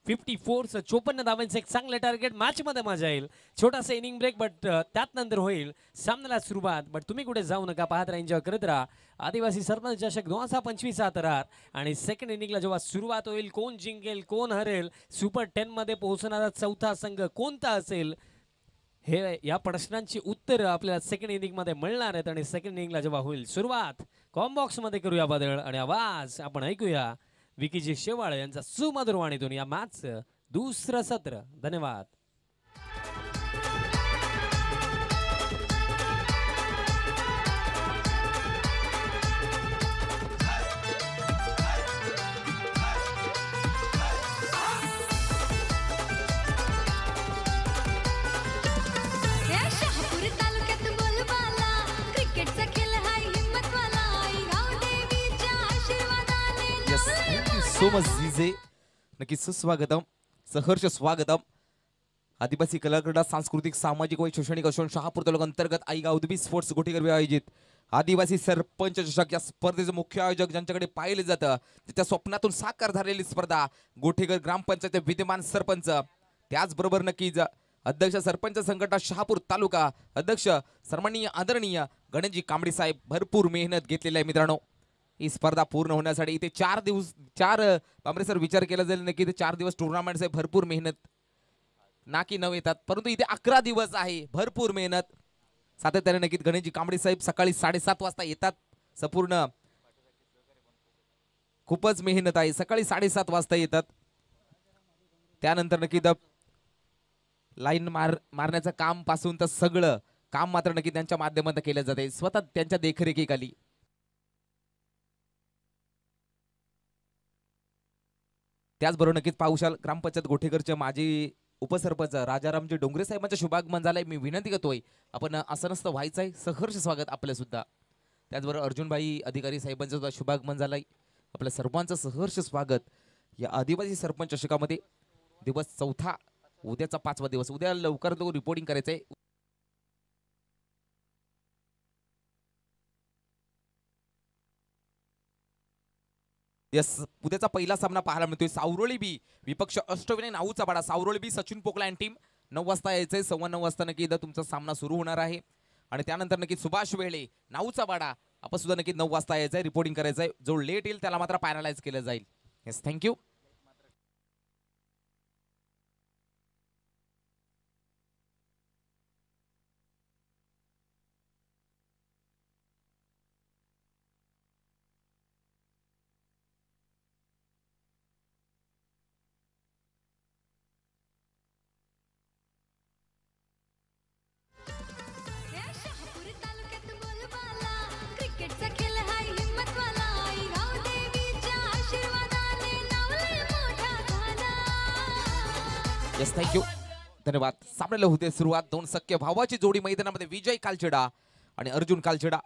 54चं 54 धावांचं एक चांगलं टार्गेट. मॅचमध्ये मजा येईल. छोटासा इनिंग ब्रेक, बट त्यात नंतर होईल सामन्याला सुरुवात. बट तुम्ही कुठे जाऊ नका, पाहत राहा, एन्जॉय करत राहा. आदिवासी सरपंच चषक 2025 तरार. आणि सेकंड इनिंगला जेव्हा सुरुवात होईल, कोण जिंकेल कोण हरेल, सुपर 10 मध्ये पोहोचणारा चौथा संघ कोणता असेल, हे या प्रश्नांची उत्तरं आपल्याला सेकंड इनिंग मध्ये मिळणार आहेत. आणि सेकंड इनिंगला जेव्हा होईल सुरुवात, कॉम्बॉक्स मध्ये करूया बदल आणि आवाज आपण ऐकूया विकीजी शेवाळे यांचा सुमधुर वाणीतून या मॅचचं दुसरं सत्र. धन्यवाद. या शहापूर तालुक्यात बोलबाला क्रिकेटचा खेळ हाय हिम्मतवाला. गाव देवीच्या आशीर्वादाने येस, थँक्यू सो मच जीजे. नक्की सुस्वागतम, सहर्ष स्वागतम. आदिवासी कलाक्रीडा सांस्कृतिक सामाजिक व शैक्षणिक असून शहापूर तालुका अंतर्गत आईगाव उदबी स्पोर्ट्स गोटीकर आयोजित आदिवासी सरपंच चषक या स्पर्धेचे मुख्य आयोजक ज्यांच्याकडे पाहिले जातं, त्याच्या स्वप्नातून साकार झालेली स्पर्धा गोठेकर ग्रामपंचायत विद्यमान सरपंच, त्याचबरोबर नक्कीच अध्यक्ष सरपंच संघटना शहापूर तालुका अध्यक्ष सन्माननीय आदरणीय गणेशजी कांबडी साहेब भरपूर मेहनत घेतलेली आहे मित्रांनो. ही स्पर्धा पूर्ण होण्यासाठी इथे 4 दिवस बांबरे सर विचार केला जाईल नक्की इथे 4 दिवस टुर्नामेंट आहे. भरपूर मेहनत ना की नव येतात, परंतु इथे 11 दिवस आहे. भरपूर मेहनत सातत्याने नक्कीच गणेशजी कांबडी साहेब सकाळी 7:30 वाजता येतात. संपूर्ण खूपच मेहनत आहे. सकाळी 7:30 वाजता येतात. त्यानंतर नक्कीच लाईन मारण्याचं काम पासून तर सगळं काम मात्र नक्की त्यांच्या माध्यमातून केलं जाते, स्वतः त्यांच्या देखरेखीखाली. त्याचबरोबर नक्कीच पाहुशाल ग्रामपंचायत गोठेकरचे माजी उपसरपंच राजारामजी डोंगरे साहेबांचं शुभागमन झालंय. मी विनंती करतोय आपण असं नसतं व्हायचं आहे. सहर्ष स्वागत आपलं सुद्धा. त्याचबरोबर अर्जुनभाई अधिकारी साहेबांचं सुद्धा शुभागमन झालंय. आपल्या सर्वांचं सहर्ष स्वागत या आदिवासी सरपंच चषकामध्ये. दिवस चौथा, उद्याचा 5वा दिवस. उद्या लवकर रिपोर्टिंग करायचंय. यस, उद्याचा पहिला सामना पाहायला मिळतोय सावरोळी बी विपक्ष अष्टविनायक नाऊचा बाडा. सावरोळी बी सचिन पोकला आणि टीम 9 वाजता यायचंय. 9:15 वाजता नक्की इथं तुमचा सामना सुरू होणार आहे. आणि त्यानंतर नक्की सुभाष वेळे नाऊचा बाडा आपण सुद्धा नक्की 9 वाजता यायचंय, रिपोर्टिंग करायचंय. जो लेट येईल त्याला मात्र पॅनलाइज केलं जाईल. Yes, thank you. या शहापूर तालुक्यात बोलबाला क्रिकेटचा खेळ हाय हिम्मतवाला. गाव देवीच्या आशीर्वादाने नावलंय मोठा झाला. येस, थँक्यू, धन्यवाद. सामन्याला होते सुरुवात. 2 सख्य भावाची जोडी मैदानामध्ये विजय कालचेडा आणि अर्जुन कालचेडा.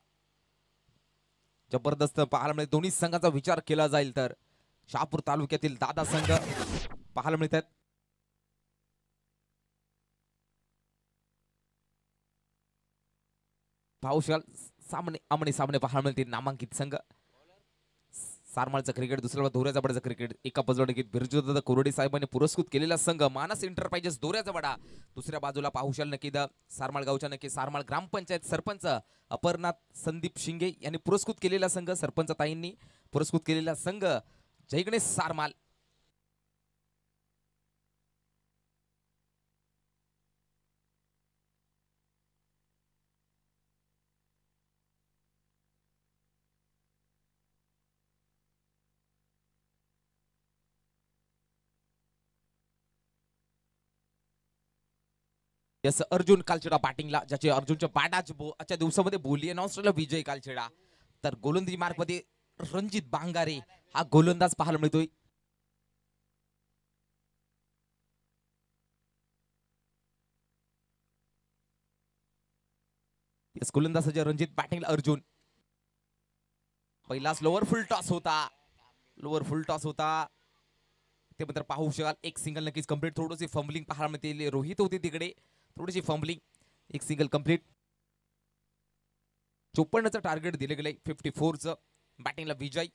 जबरदस्त पाहायला मिळते. दोन्ही संघाचा विचार केला जाईल तर शहापूर तालुक्यातील दादा संघ पाहायला मिळतात. भाऊशाल सामने आमने सामने पाहायला मिळते. नामांकित संघ सारमाळचा क्रिकेट, दुसऱ्या धोऱ्याचा बडाचा क्रिकेट. एका बाजूला नक्की बिरजूदादा कोरडे साहेबांनी पुरस्कृत केलेला संघ मानस एंटरप्राइजेस दोऱ्याचा बडा. दुसऱ्या बाजूला पाहुशाल नक्की सारमाळ गावच्या नक्की सारमाळ ग्रामपंचायत सरपंच अपर्नाथ संदीप शिंगे यांनी पुरस्कृत केलेला संघ, सरपंच ताईंनी पुरस्कृत केलेला संघ जय गणेश सारमाल. यस, अर्जुन कालचेडा बॅटिंगला, ज्याचे अर्जुनच्या आजच्या दिवसामध्ये बोली आहे ऑस्ट्रेलिया विजय कालचेडा. तर गोलंदाजी मार्ग मध्ये रणजित बांगारे हा गोलंदाज पाहायला मिळतोय. यस, गोलंदाज रणजित, बॅटिंगला अर्जुन. पहिलाच लोअर फुल टॉस होता. ते मात्र पाहू शकाल एक सिंगल नक्कीच कंप्लीट. थोडीशी फंबलिंग पाहायला मिळते. रोहित होते तिकडे, थोडीशी फंबलिंग. एक सिंगल कंप्लीट. 54चं टार्गेट दिले गेले 54चं बॅटिंगला विजय.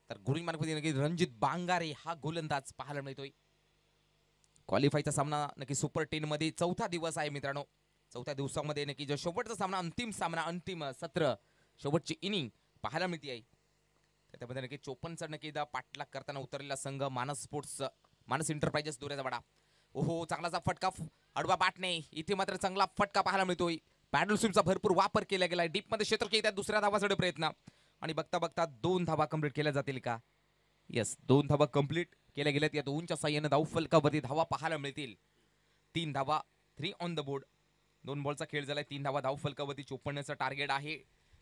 तर गुरिंग मार्कमध्ये नक्की रणजित बांगारे हा गोलंदाज पाहायला मिळतोय. क्वालिफायचा सामना नक्की सुपर 10 मध्ये चौथा दिवस आहे मित्रांनो. चौथ्या दिवसामध्ये नक्की जो शेवटचा सामना अंतिम सत्र शेवटची इनिंग पाहायला मिळते आहे. त्यामध्ये नक्की 54चा नक्की पाठलाग करताना उतरलेला संघ मानस इंटरप्राइजेस दोऱ्याचा वाडा. ओहो चांगलाचा फटका आडवा बॅटने इथे मात्र चांगला फटका पाहायला मिळतोय. पॅडल स्विमचा भरपूर वापर केला गेलाय. डीप मध्ये क्षेत्र येतात दुसऱ्या धावासाठी प्रयत्न आणि बघता बघता 2 धावा कंप्लीट केल्या जातील का? येस 2 धावा कंप्लीट केल्या गेल्यात. या 2च्या साह्याने धाव फलकावरती धावा पाहायला मिळतील. 3 धावा 3 ऑन द बोर्ड. 2 बॉलचा खेळ झालाय. 3 धावा धाव फलकावरती 54चं टार्गेट आहे.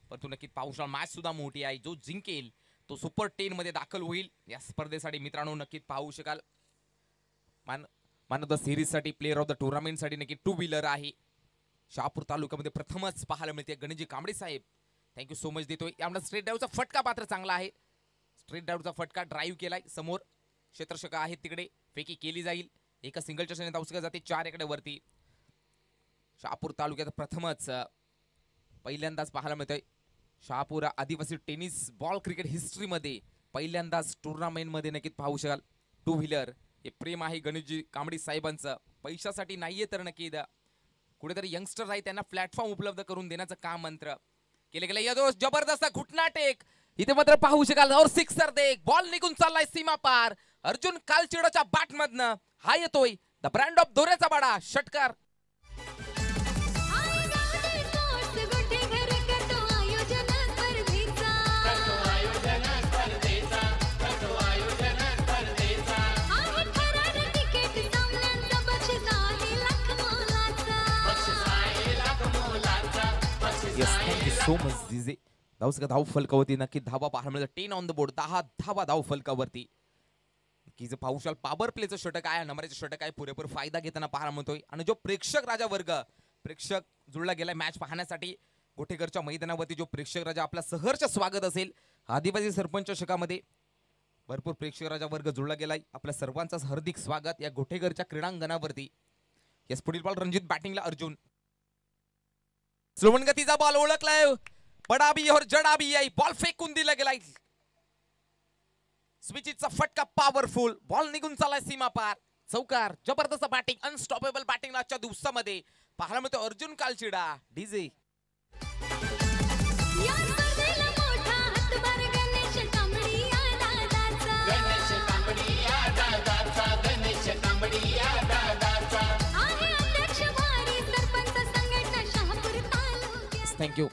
परंतु नक्की पाहू शकाल मॅच सुद्धा मोठी आहे. जो जिंकेल तो सुपर 10 मध्ये दाखल होईल. या स्पर्धेसाठी मित्रांनो नक्कीच पाहू शकाल. मान ऑफ द सिरीज साठी प्लेअर ऑफ द टुर्नामेंट साठी नक्की 2 व्हीलर आहे. शहापूर तालुक्यामध्ये प्रथमच पाहायला मिळते. गणेशजी कांबळे साहेब थँक्यू सो मच देतोय. यामुळे स्ट्रेट ड्राईव्हचा फटका पात्र चांगला आहे. स्ट्रेट ड्राईव्हचा फटका ड्राईव्ह केलाय. समोर क्षेत्ररक्षक आहेत तिकडे फेकी केली जाईल. एका सिंगलच्या क्षणी धावसका जाते 4 एकडे वरती. शहापूर तालुक्यात प्रथमच पहिल्यांदाच पाहायला मिळतोय. शहापूर आदिवासी टेनिस बॉल क्रिकेट हिस्ट्रीमध्ये पहिल्यांदाच टुर्नामेंटमध्ये नक्कीच पाहू शकाल 2 व्हीलर. हे प्रेम आहे गणेशजी कांबळे साहेबांचं. पैशासाठी नाहीये तर नक्की कुठेतरी यंगस्टर आहे त्यांना प्लॅटफॉर्म उपलब्ध करून देण्याचं काम मंत्र केले गेले. या दोष जबरदस्त घुटना टेक इथे मात्र पाहू शकाल. और सिक्सर देख बॉल निघून चाललाय सीमा पार. अर्जुन कालचिडोच्या बॅट मधनं हा येतोय द ब्रँड ऑफ दोऱ्याचा बाडा षटकार. सो मच झिजे धाव फलकावरती नक्की धावा पाहायला मिळतात. 10 ऑन द बोर्ड 10 धावा धाव फलकावरती. की जे पाहू शकाल पॉवर प्लेचं षटक आहे. नंबरचं षटक आहे. पुरेपूर फायदा घेताना पाहायला मिळतोय. आणि जो प्रेक्षक राजा वर्ग प्रेक्षक जुळला गेलाय मॅच पाहण्यासाठी गोठेकरच्या मैदानावरती. जो प्रेक्षक राजा आपला सहर्ष स्वागत असेल. आदिवासी सरपंच शकामध्ये भरपूर प्रेक्षक राजा वर्ग जुळला गेलाय. आपल्या सर्वांचं हार्दिक स्वागत या गोठेकरच्या क्रीडांगणावरती. यस पुढील बॉल रणजित बॅटिंगला अर्जुन. स्लोवन गतीचा बॉल ओळखलाय. बडा भी और जडा भी आहे. बॉल फेकून दिला गेलाय. स्विचिचा फटका पॉवरफुल. बॉल निघून चाललाय सीमा पार. चौकार. जबरदस्त बॅटिंग अनस्टॉपेबल बॅटिंग आजच्या दिवसामध्ये पाहायला मिळतो. अर्जुन कालचिडा डीजे. थँक्यू.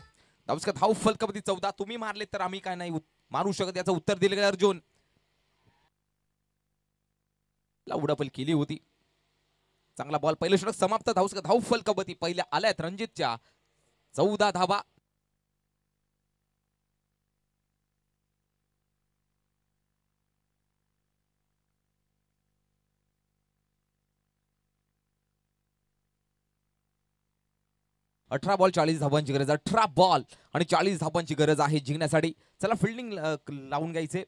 धावसका धाव फलकावरती 14. तुम्ही मारले तर आम्ही काय नाही मारू शकत याचं उत्तर दिलं गेलं. अर्जुन उडापल केली होती. चांगला बॉल. पहिलं षटक समाप्त. धावसका धाव फलकावरती पहिल्या आल्यात रणजितच्या 14 धावा. अठरा बॉल 40 धावांची गरज. 18 बॉल आणि 40 धावांची गरज आहे जिंकण्यासाठी. चला फिल्डिंग लावून घ्यायचे.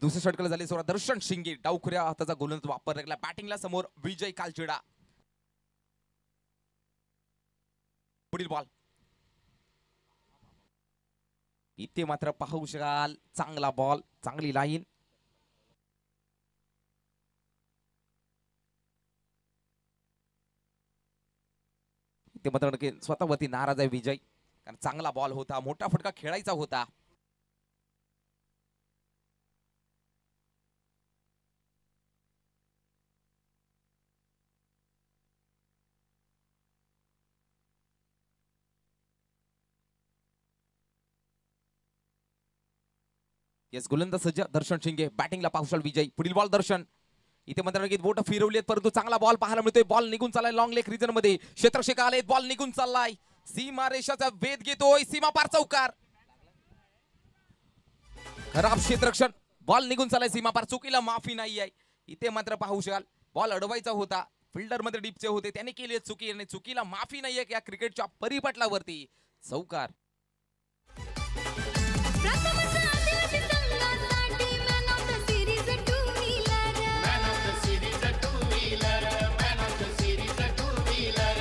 दुसऱ्या षटकाला झाले सोडा. दर्शन शिंगे डावखुऱ्या हाताचा गोलंदाज वापर लागला. बॅटिंगला समोर विजय कालचिडा. पुढील बॉल इथे मात्र पाहू शकाल. चांगला बॉल चांगली लाईन. इथे मात्र स्वतःवरती नाराज आहे विजय. कारण चांगला बॉल होता. मोठा फटका खेळायचा होता. येस गोलंदाज सज्ज दर्शन शिंगे बॅटिंगला पाहुशाल विजय पुढील बॉल दर्शन इथे मात्र नक्कीच बोट फिरवली परंतु चांगला बॉल पाहायला मिळतोय बॉल निघून चाललाय लॉंग लेग रिजन मध्ये क्षेत्रक्षक आले बॉल निघून चाललाय सीमा रेषाचा वेध घेतोय सीमा पार चौकार खराब क्षेत्ररक्षण बॉल निघून चाललाय सीमा पार चुकीला माफी नाही आहे इथे मात्र पाहुशाल बॉल अडवायचा होता फिल्डर मध्ये डीपचे होते त्याने केली चुकी आणि चुकीला माफी नाहीये या क्रिकेटच्या परिपटलावरती चौकार प्रथमच आदिवासी संघासाठी man of the series two wheeler man of the series two wheeler man of the series two wheeler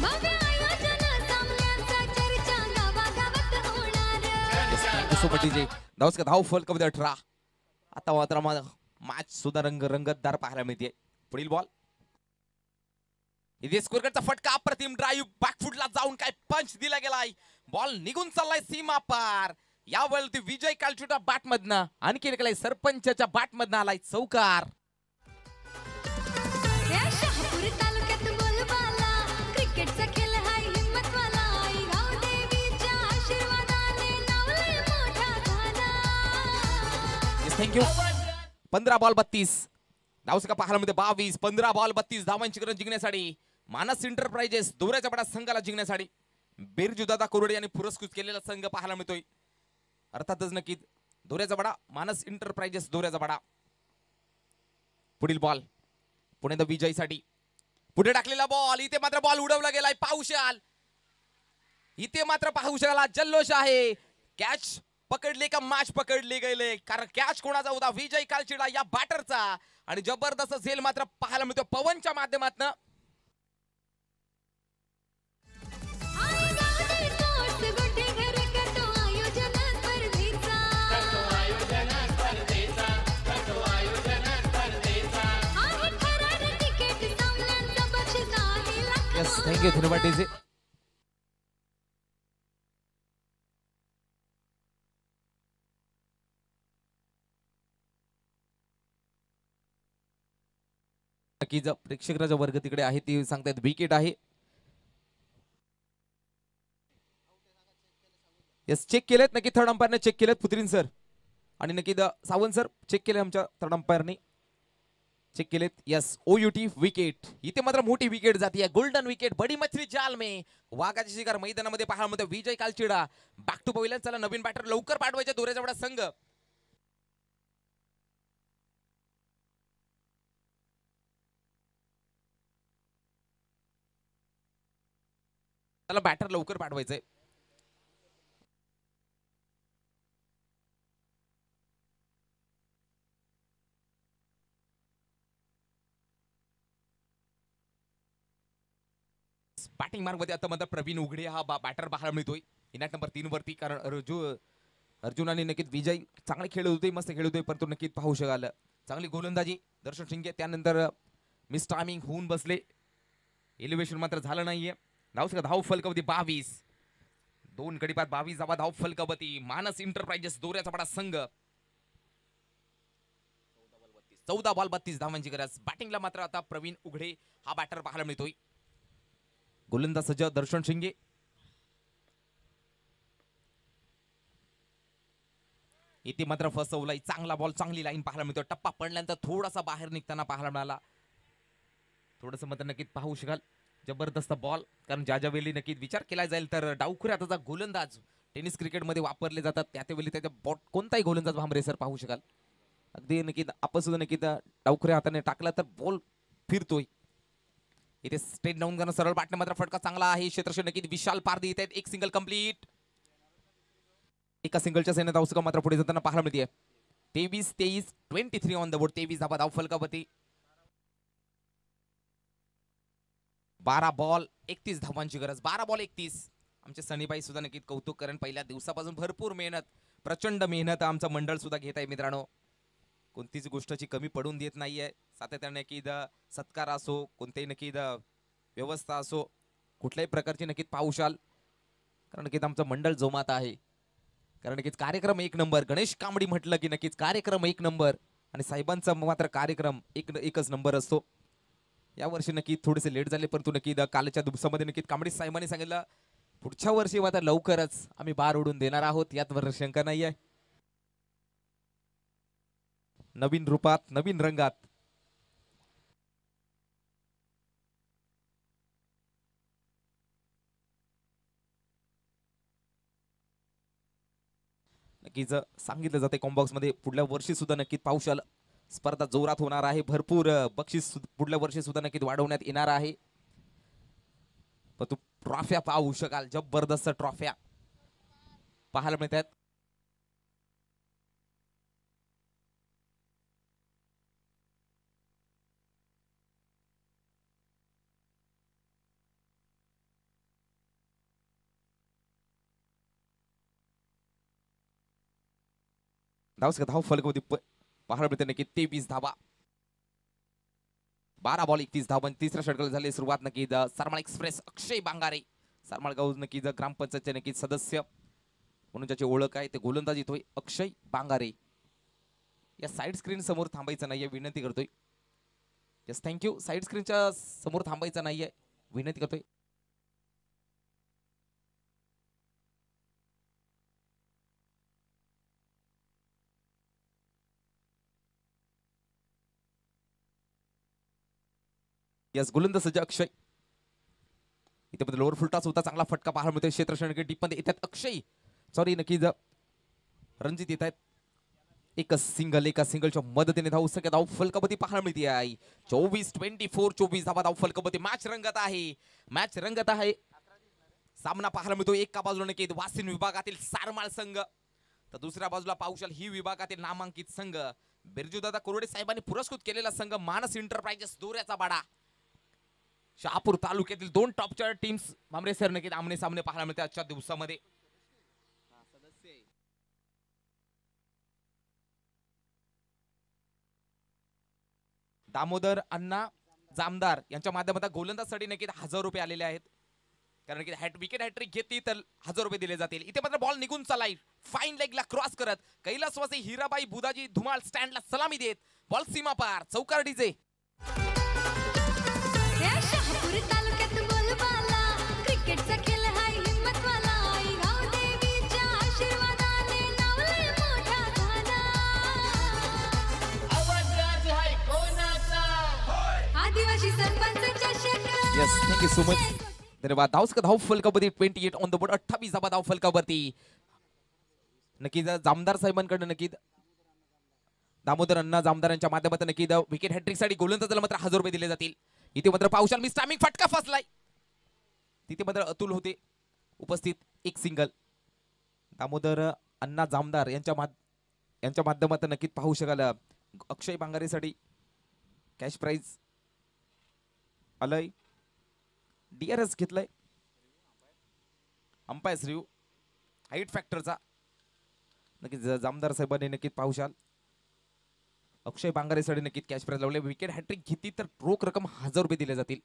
भव्य आयोजन सामन्यांचा चर्चा गावागावात होणार सोबतीचे धावसका धाव फलकामध्ये 18 आता मात्र मॅच सुद्धा रंगतदार पाहायला मिळते पुढील बॉल इथे स्कोरचा फटका अप्रतिम ड्राईव्ह बॅकफुटला जाऊन काय पंच दिला गेलाय बॉल निघून चाललाय सीमा पार यावेळी विजय कालचुटा बॅट मधनं आणखी केलाय सरपंचच्या बॅट मधनं आलाय चौकार या शहापूर तालुक्यात बोलबाला क्रिकेटचा खेळ हाय हिम्मतवाला आई गावदेवीच्या आशीर्वादाने नावलय मोठा झाला थँक्यू 15 बॉल 32 धावसका पाहायला मध्ये 22 15 बॉल 32 धावांची गरज जिंकण्यासाठी मानस इंटरप्राइजेस दोऱ्याच्या बडा संघाला जिंकण्यासाठी बिरजू दादा कोरडे यांनी पुरस्कृत केलेला संघ पाहायला मिळतोय अर्थातच नक्कीच दोऱ्याचा बडा मानस इंटरप्राइजेस दोऱ्याचा बडा पुढील बॉल पुणे विजयसाठी पुढे टाकलेला बॉल इथे मात्र बॉल उडवला गेलाय पाहुशाल इथे मात्र पाहुशाला जल्लोष आहे कॅच पकडले का मॅच पकडले गेले कारण कॅच कोणाचा होता विजय कालचिडा या बॅटरचा आणि जबरदस्त झेल मात्र पाहायला मिळतो पवनच्या माध्यमातून आई गावदे स्पोर्ट्स गोटे घर करतो आयोजन स्पर्धेचा आहे ठरार तिकीट सामन्यांचं बक्षीस आहे लाख यस थँक्यू धन्यवाद डीजे नक्कीच प्रेक्षकाचा वर्ग तिकडे आहे ती सांगतायत विकेट आहे यस चेक केलेत नक्की थर्ड अंपायरने चेक केलेत पुत्रीन सर आणि नक्की सावंत सर चेक केले आमच्या थर्ड अंपायरने चेक केलेत यस ओयूटी विकेट इथे मात्र मोठी विकेट जाते गोल्डन विकेट बडी मछली जाल में वाघाची शिकार मैदानामध्ये पाहायला मिळतो विजय कालचिडा बॅक टू पवेलियन चला नवीन बॅटर लवकर पाठवायचे दोऱ्याचा बडा संघ त्याला बॅटर लवकर पाठवायचंय बॅटिंग मार्ग मध्ये आता मात्र प्रवीण उघडे हा बॅटर पाहायला मिळतोय इनॅट नंबर 3 वरती कारण अर्जुन आणि नक्कीच विजय चांगले खेळत होते मस्त खेळत होते परंतु नक्कीच पाहू शकाल चांगली गोलंदाजी दर्शन शिंगे त्यानंतर मिस टायमिंग होऊन बसले एलिव्हेशन मात्र झालं नाहीये धाव फलकावती 22 2 गडीपात 22 धावा धाव फलकावती मानस इंटरप्राइजेस दोऱ्याचा बडा संघ 14 बॉल 32 धावांची गरज बॅटिंगला मात्र आता प्रवीण उघडे हा बॅटर पाहायला मिळतोय गोलंदाज सज्ज दर्शन शिंगे इथे मात्र फसवलाय चांगला बॉल चांगली लाईन पाहायला मिळतो टप्पा पडल्यानंतर थोडासा बाहेर निघताना पाहायला मिळाला थोडस मात्र नक्कीच पाहू शकाल जबरदस्त बॉल कारण ज्या वेळी नक्कीच विचार केला जाईल तर डावखुऱ्या हाताचा गोलंदाज टेनिस क्रिकेट मध्ये वापरले जातात त्यावेळी त्याचा बॉट कोणताही गोलंदाज भांबरे सर पाहू शकाल अगदी नक्कीच आपण सुद्धा नक्कीच डावखुऱ्या हाताने टाकला तर बॉल फिरतोय इथे स्ट्रेट डाऊन करणं सरळ बॅटने मात्र फटका चांगला आहे क्षेत्रक्षण नक्कीच विशाल पारदी येत आहेत एक सिंगल कंप्लीट एका सिंगलच्या सैन्यात धावसका मात्र पुढे जाताना पाहायला मिळते 23 ऑन द बोर्ड 23 धावा धाव फलकावरती 12 बॉल 31 धावांची गरज 12 बॉल 31 आमचे सनीबाई सुद्धा नक्कीच कौतुक कारण पहिल्या दिवसापासून भरपूर मेहनत प्रचंड मेहनत आमचं मंडळ सुद्धा घेत आहे मित्रांनो कोणतीच गोष्टची कमी पडून देत नाहीये सातत्याने नक्कीच सत्कार असो कोणतेही नक्कीच व्यवस्था असो कुठल्याही प्रकारची नक्कीच पाहुशाल कारण नक्कीच आमचं मंडळ जोमात आहे कारण नक्कीच कार्यक्रम एक नंबर गणेश कांबडी म्हटलं की नक्कीच कार्यक्रम एक नंबर आणि साहेबांचा मात्र कार्यक्रम एकच नंबर असतो यावर्षी नक्की थोडेसे लेट झाले परंतु नक्की कालच्या दिवसामध्ये नक्कीच कांबडी साहेबांनी सांगितलं पुढच्या वर्षी मात्र लवकरच आम्ही बार उडून देणार आहोत यात शंका नाही आहे नवीन रूपात नवीन रंगात. नक्कीच सांगितलं जाते कॉम्बॉक्स मध्ये पुढल्या वर्षी सुद्धा नक्कीच पावसाल स्पर्धा जोरात होणार आहे. भरपूर बक्षीस पुढल्या वर्षी सुद्धा नक्कीच वाढवण्यात येणार आहे. पण तू ट्रॉफ्या पाहू शकाल, जबरदस्त ट्रॉफ्या पाहायला मिळतात. धाव फलक पाहायला मिळते नक्की 23 धावा, 12 बॉल 31 धावा. तिसऱ्या षटकाला झाली सुरुवात. नक्की सरमाळ एक्सप्रेस अक्षय बांगारे, सरमाळगाव नक्की ग्रामपंचायतचे नक्की सदस्य म्हणून ज्याची ओळख आहे ते गोलंदाज येतोय अक्षय बांगारे. या साईड स्क्रीन समोर थांबायचं नाहीये, विनंती करतोय. Yes thank you. साईड स्क्रीनच्या समोर थांबायचं नाहीये, विनंती करतोय. यस गोलंदाज सज्ज अक्षय. इथे मध्ये लोअर फुलटाच होता, चांगला फटका पाहायला मिळतोय. क्षेत्ररक्षण डीप मध्ये येतात अक्षय, सॉरी नक्कीच रणजित येत आहेत. एका सिंगलच्या मदतीने धाव सगळ्या धाव फलकापती पाहायला मिळते आहे. 24 धावा धाव फलकापती. मॅच रंगत आहे. सामना पाहायला मिळतो. एका बाजूला नक्कीच वासिन विभागातील सारमाळ संघ, तर दुसऱ्या बाजूला पाहुशाल ही विभागातील नामांकित संघ बिरजूदादा कोरडे साहेबांनी पुरस्कृत केलेला संघ मानस एंटरप्राइजेस दोऱ्याचा बाडा. शहापूर तालुक्यातील 2 टॉपच्या टीम्स भामरे सर नक्कीच आमने सामने पाहायला मिळते आजच्या दिवसामध्ये. दामोदर अण्णा जामदार यांच्या माध्यमातून गोलंदाजसाठी नक्कीच 1000 रुपये आलेले आहेत. कारण की विकेट हॅट्रिक घेतली तर 1000 रुपये दिले जातील. इथे मात्र बॉल निघून चालाय फाईन लेगला क्रॉस करत कैलासवासी हिराबाई बुधाजी धुमाळ स्टँडला सलामी देत बॉल सीमा पार चौकार डीजे. शहापूर तालुक्यात बोलबाला क्रिकेटचा खेळ हाय हिम्मतवाला. गाव देवीच्या आशीर्वादाने नावलंय मोठा झाला. आवाज राज हाय कोणाचा? आदिवासी सरपंचाच्या शेतात. Yes thank you so much. धन्यवाद. धाव फलकावरती 28 ऑन द बोर्ड. 28 धावा धाव फलकावरती. नक्कीच जामदार साहेबांकडे नक्कीच दामोदर अण्णा जामदार यांच्या माध्यमातून नक्कीच विकेट हॅट्रिक साठी गोलंदाजाला मात्र 1000 रुपये दिले जातील. इथे मात्र पावसाल मिस टायमिंग फटका फसलाय. तिथे मात्र अतुल होते उपस्थित. एक सिंगल दामोदर अण्णा जामदार यांच्या माध्यमातून नक्कीच पाहू शकाल. अक्षय बांगारेसाठी कॅश प्राइज आलंय. DRS घेतलाय अंपायर्स रिव्ह्यू हाईट फॅक्टरचा. नक्कीच जामदार साहेबांनी नक्कीच पाहुशाल अक्षय बांगारेसाठी नक्कीच कॅश प्राइज लावले. विकेट हॅट्रिक घेतली तर रोख रक्कम 1000 रुपये दिले जातील.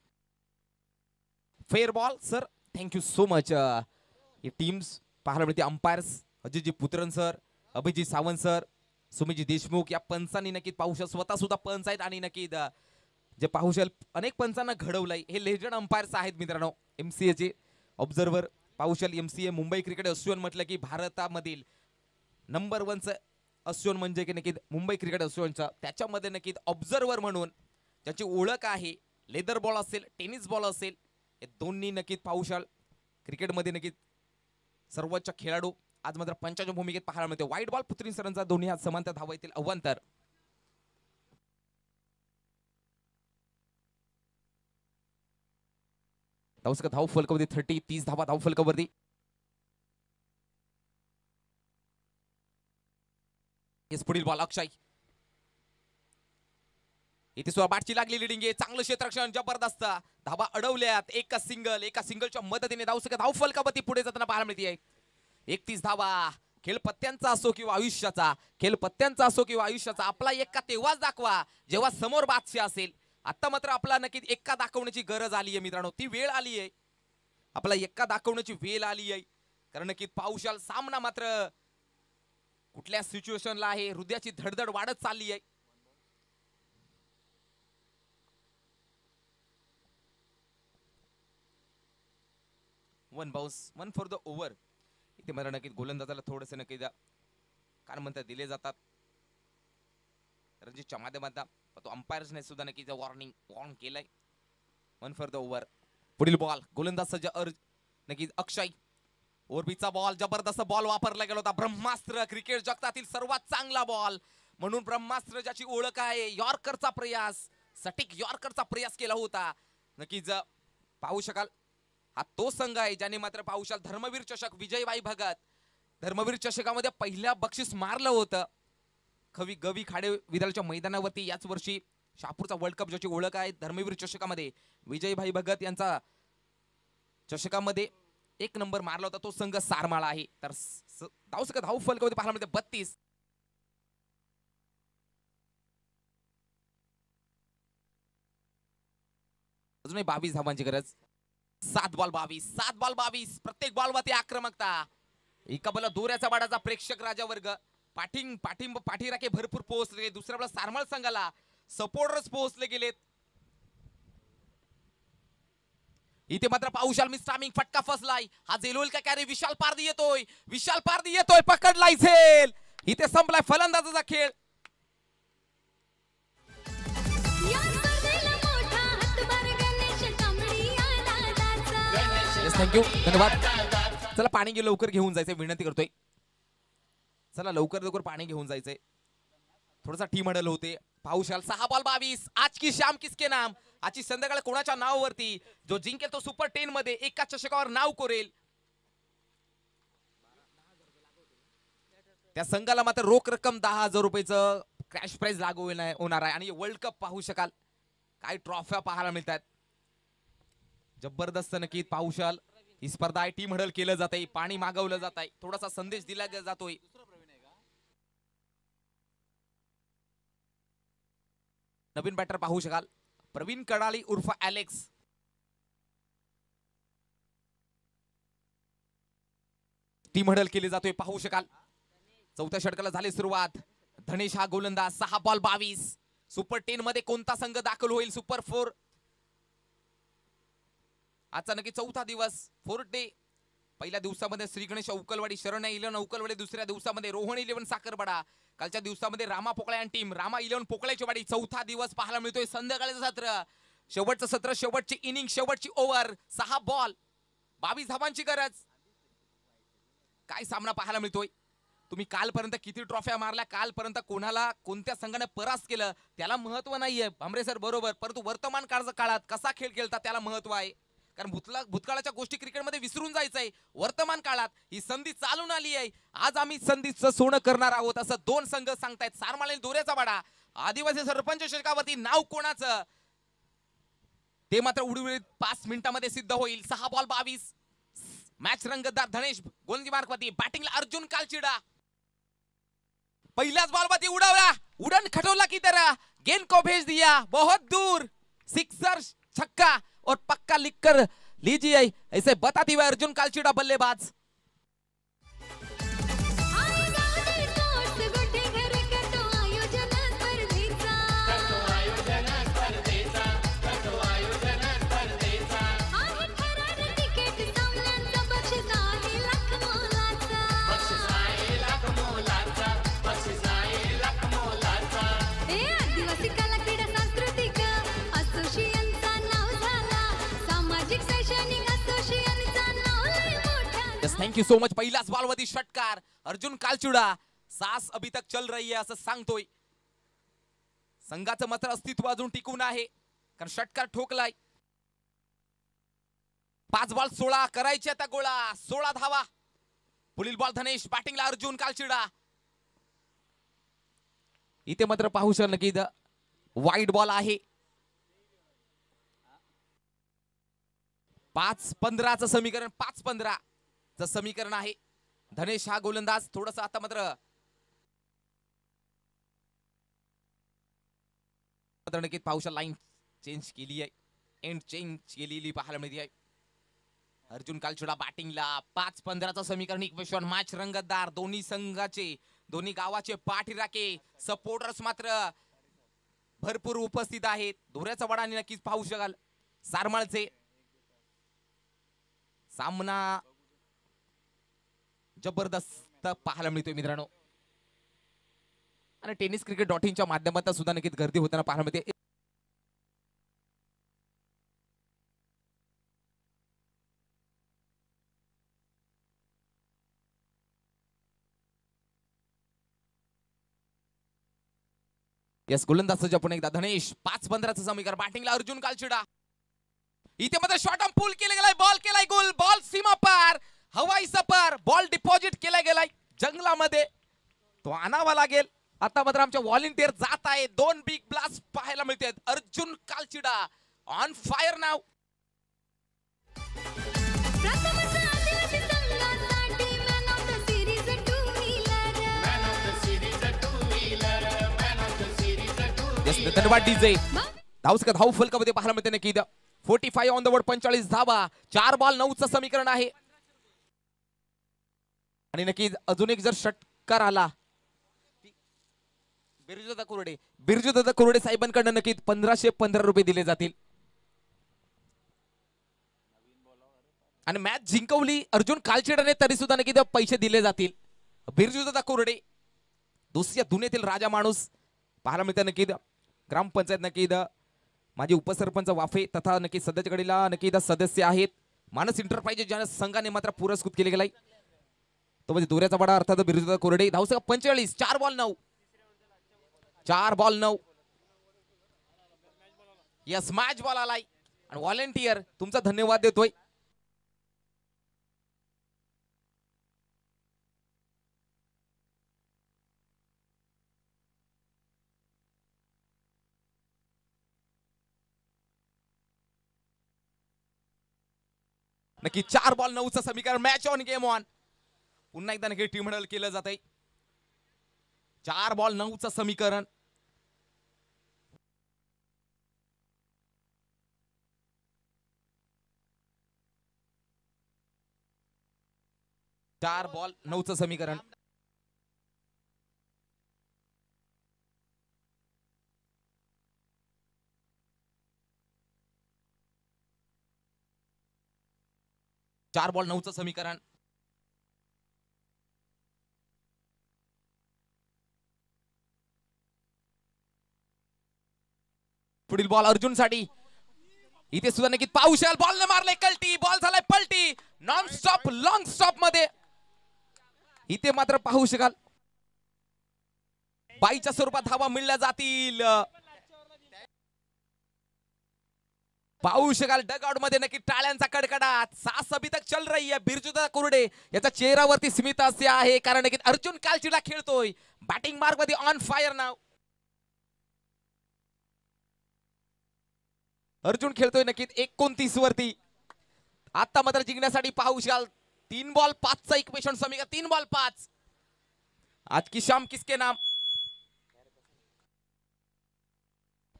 Fair ball sir, thank you so much. ही टीम्स पाहायला मिळते. अंपायर्स अजयजी पुत्रन सर, अभिजित सावंत सर, सुमितजी देशमुख या पंचांनी नक्कीच पाहुशाल. स्वतः सुद्धा पंच आहेत आणि नक्कीच जे पाहुशाल अनेक पंचांना घडवलंय. हे लेजंड अंपायर्स आहेत मित्रांनो. MCA चे ऑब्झर्व्हर पाहुशाल. MCA मुंबई क्रिकेट असोसिएशन म्हटलं की भारतामधील नंबर 1चं असोसिएशन म्हणजे की नक्कीच मुंबई क्रिकेट असोसिएशनचा. त्याच्यामध्ये नक्कीच ऑब्झर्व्हर म्हणून ज्याची ओळख आहे. लेदर बॉल असेल, टेनिस बॉल असेल, हे दोन्ही नक्कीच पाहुशाल क्रिकेटमध्ये नक्कीच सर्वोच्च खेळाडू आज मात्र पंचाच्या भूमिकेत पाहायला मिळते. व्हाईट बॉल पृथ्वी सरांचा दोन्ही हात समांतर धावायतील अव्वंतर. धाव फलकावरती 30 धावा धाव फलकावरती. पुढील बॉल अक्षय. इथे सुद्धा बॅटची लागली लिडिंग आहे. चांगलं क्षेत्ररक्षण जबरदस्त धावा अडवल्यात. एका सिंगलच्या मदतीने धाव फलकावरती पुढे जाताना पाहायला मिळते. 31 धावा. खेळ पत्त्यांचा असो किंवा आयुष्याचा आपला एक्का तेव्हाच दाखवा जेव्हा समोर बादशाह असेल. आता मात्र आपला नक्कीच एक्का दाखवण्याची गरज आली आहे मित्रांनो. ती वेळ आली आहे. आपला एक्का दाखवण्याची वेळ आली आहे. कारण नक्कीच पाहुशाल सामना मात्र कुठल्या सिच्युएशनला आहे. हृदयाची धडधड वाढत चालली आहे. One bounce 1 for the over. इथे मला नक्कीच गोलंदाजाला थोडंसं नक्कीच काय म्हणतात दिले जातात. रणजितच्या माध्यमातून तो अंपायर्सने सुद्धा नक्कीच वॉर्न केलंय. 1 फॉर द ओव्हर. पुढील बॉल गोलंदाज सज्ज नक्कीच अक्षय. ओरबीचा बॉल जबरदस्त बॉल वापरला गेला होता. ब्रह्मास्त्र क्रिकेट जगतातील सर्वात चांगला बॉल म्हणून ब्रह्मास्त्र ज्याची ओळख आहे. यॉर्करचा प्रयास, सटीक यॉर्करचा प्रयास केला होता. नक्कीच पाहू शकाल हा तो संघ आहे ज्याने मात्र पाहू शकाल धर्मवीर चषक विजयबाई भगत धर्मवीर चषकामध्ये पहिल्या बक्षीस मारलं होतं. गवी खाडे विद्यालयाच्या मैदानावरती याच वर्षी शहापूरचा वर्ल्ड कप ज्याची ओळख आहे. धर्मवीर चषकामध्ये विजयभाई भगत यांचा चषकामध्ये 1 नंबर मारला होता तो संघ सारमाळा आहे. तर धाव फलकामध्ये पाहायला मिळते 32. अजूनही 22 धावांची गरज. 7 बॉल 22 प्रत्येक बॉलवरती आक्रमकता. एका बॉल दोऱ्याचा बाडाचा प्रेक्षक राजा वर्ग पाठीराखे भरपूर पोहोचले. दुसऱ्या बॉल सारमाळ संघाला सपोर्टर्स पोहोचले गेलेत. इथे मात्र पाहू शाल मी स्टामिंग फटका फसलाय. हा झेल का कॅरी. विशाल पारदी येतोय पकडलाय झेल. इथे संपलाय फलंदाजाचा खेळ. या स्पर्धेला मोठा हातभार गणेश कांबळी या दादाचा. थँक्यू धन्यवाद. चला पाणी लवकर घेऊन जायचंय विनंती करतोय. चला लवकर पाणी घेऊन जायचंय. थोडासा टीम हडल होते. पाहू शाल 6 बॉल 22. आज की शाम किसके नाम. आजची संध्याकाळ कोणाच्या नावावरती. जो जिंकेल तो सुपर 10 मध्ये एका चषकावर नाव कोरेल. त्या संघाला मात्र रोख रक्कम 10,000 रुपयाचं कॅश प्राइज लागू होणार आहे. आणि वर्ल्ड कप पाहू शकाल काय ट्रॉफ्या पाहायला मिळतात. जबरदस्त नक्की पाहू शाल. ही स्पर्धा आहे. टीम हडल केलं जात आहे. पाणी मागवलं जात आहे. थोडासा संदेश दिला जातोय. नवीन बॅटर पाहू शकाल प्रवीण कडाली उर्फ ॲलेक्स. टीम हडल केली जातोय पाहू शकाल. चौथ्या षटकाला झाली सुरुवात. धनेश हा गोलंदाज. 6 बॉल 22. सुपर 10 मध्ये कोणता संघ दाखल होईल. सुपर 4 आजचा नक्की चौथा दिवस 4th डे. पहिल्या दिवसामध्ये श्री गणेश उकलवाडी, शरण्या 11 उकलवाडी. दुसऱ्या दिवसामध्ये रोहन 11 साखरवाडा. कालच्या दिवसामध्ये रामा पोकळे आणि टीम रामा 11 पोकळ्याची वाडी. चौथा दिवस पाहायला मिळतोय. संध्याकाळचं सत्र, शेवटचं सत्र, शेवटची इनिंग, शेवटची ओव्हर. 6 बॉल 22 धावांची गरज. काय सामना पाहायला मिळतोय. तुम्ही कालपर्यंत किती ट्रॉफ्या मारल्या, कालपर्यंत कोणाला कोणत्या संघाने परास्त केलं त्याला महत्व नाहीये भांबरे सर बरोबर. परंतु वर्तमान काळात कसा खेळ खेळता त्याला महत्व आहे. कारण भूतकाळाच्या गोष्टी क्रिकेटमध्ये विसरून जायचंय. वर्तमान काळात ही संधी चालून आली आहे. आज आम्ही संधीचं सोनं करणार आहोत असं 2 संघ सांगतायत. सारमाळ आणि दोऱ्याचा वाडा. आदिवासी सरपंच षटकावरती नाव कोणाचं ते मात्र उडीत 5 मिनिटांमध्ये सिद्ध होईल. 6 बॉल 22. मॅच रंगतदार. धनेश गोलंदाजी मार्कवरती. बॅटिंगला अर्जुन कालचिडा. पहिल्याच बॉलवरती उडवला. उडन खटोला की तरह गेंद को भेज दिया बहुत दूर. सिक्सर, छक्का और पक्का लिख कर लीजिए ऐसे बताते हुए अर्जुन कालचिडा बल्लेबाज. Thank you so much. पहिलाच बॉलवरती षटकार अर्जुन कालचिडा. सास अभी तक चल रही है असं सांगतोय. संघाचं मात्र अस्तित्व अजून टिकून आहे कारण षटकार ठोकलाय. 5 बॉल 16 करायचे आता गोळा. 16 धावा. पुढील बॉल धनेश. बॅटिंगला अर्जुन कालचिडा. इथे मात्र पाहू शकलं की वाईट बॉल आहे. 5-15चं समीकरण. 5-15 समीकरण आहे. धनेश हा गोलंदाज. थोडस आता मात्र नक्कीच पाहू शकता लाईन चेंज केली आहे. एंड चेंज केलेली पाहायला मिळते आहे. अर्जुन कालचिडा बॅटिंगला. 5-15चं समीकरण इक्वेशन. मॅच रंगतदार. दोन्ही संघाचे दोन्ही गावाचे पाठीराखे सपोर्टर्स मात्र भरपूर उपस्थित आहेत. धोऱ्याचा वाडा नक्कीच पाहू शकाल. सारमाळचे सामना जबरदस्त पाहायला मिळतोय मित्रांनो. आणि टेनिस क्रिकेट .in माध्यमातून सुद्धा नक्कीच गर्दी होताना पाहायला मिळते. यस, गोलंदाज पुन्हा एकदा धनेश 5-15चं समीकरण. बॅटिंगला अर्जुन कालचिडा. इथे मध्ये शॉट ऑन पूल केला गेलाय, बॉल केलाय गोल, बॉल सीमा पार, हवाई सफर, बॉल डिपॉझिट केला गेलाय जंगलामध्ये, तो आणावा लागेल. आता मात्र आमच्या व्हॉलेंटियर जात आहे. 2 बिग ब्लास्ट पाहायला मिळतात. अर्जुन कालचिडा ऑन फायर नाव. प्रथमच आदिवासी संघासाठी man of the series two wheeler. Man of the series two wheeler, man of the series two yes, धन्यवाद डीजे. धाव फलकामध्ये पाहायला मिळते नक्की 45 ऑन द बोर्ड, 45 धावा, 4 बॉल 9चं समीकरण आहे. आणि नक्की अजून एक जर षटकार आला बिरजूदादा कुरडे साहेबांकडनं नक्की 1515 रुपये दिले जातील. आणि मॅच जिंकवली अर्जुन कालचेडाने तरी सुद्धा नक्की पैसे दिले जातील. बिरजूदादा कुरडे दुसऱ्या दुनियेतील राजा माणूस पाहायला मिळते नक्की. ग्रामपंचायत नक्की माझे उपसरपंच वाफे तथा नक्की सध्याच्या घडीला नक्की सदस्य आहेत. मानस इंटरप्राइजेस ज्या संघाने मात्र पुरस्कृत केले गेलाय तो म्हणजे दोऱ्याचा बडा अर्थात बिरजूदादा कुरडे. धावसंख्या 45, 4 ball 9, 4 ball 9. Yes, match ball आलाय आणि व्हॉलेंटियर तुमचा धन्यवाद देतोय. नक्की 4 बॉल 9चं समीकरण. Match on, game on. पुन्हा एकदा नक्की टीम हँडल केलं जात आहे. 4 बॉल 9चं समीकरण. चार बॉल 9चं समीकरण. चार बॉल 9चं समीकरण. पुढील बॉल अर्जुन साठी. इथे सुद्धा नक्की पाहू शकाल बॉल ने मारले कल्टी, बॉल झालाय पलटी, नॉन स्टॉप लॉंग स्टॉप मध्ये. इथे मात्र पाहू शकाल बाईच्या स्वरूपात धावा मिळल्या जातील. पाहू शकाल डगआउट मध्ये नक्की टाळ्यांचा कडकडाट. सास अभी तक चल रही है. बिरजूदादा कुरडे याच्या चेहऱ्यावरती स्मित हास्य आहे कारण नक्की अर्जुन कालचिडा खेळतोय. बॅटिंग मार्क मध्ये ऑन फायर नाव. अर्जुन खेळतोय नक्की 29 वरती. आता मात्र जिंकण्यासाठी पाहू शकाल 3 बॉल 5चा इक्वेशन समीकरण. 3 बॉल 5. आज की शाम किसके नाम.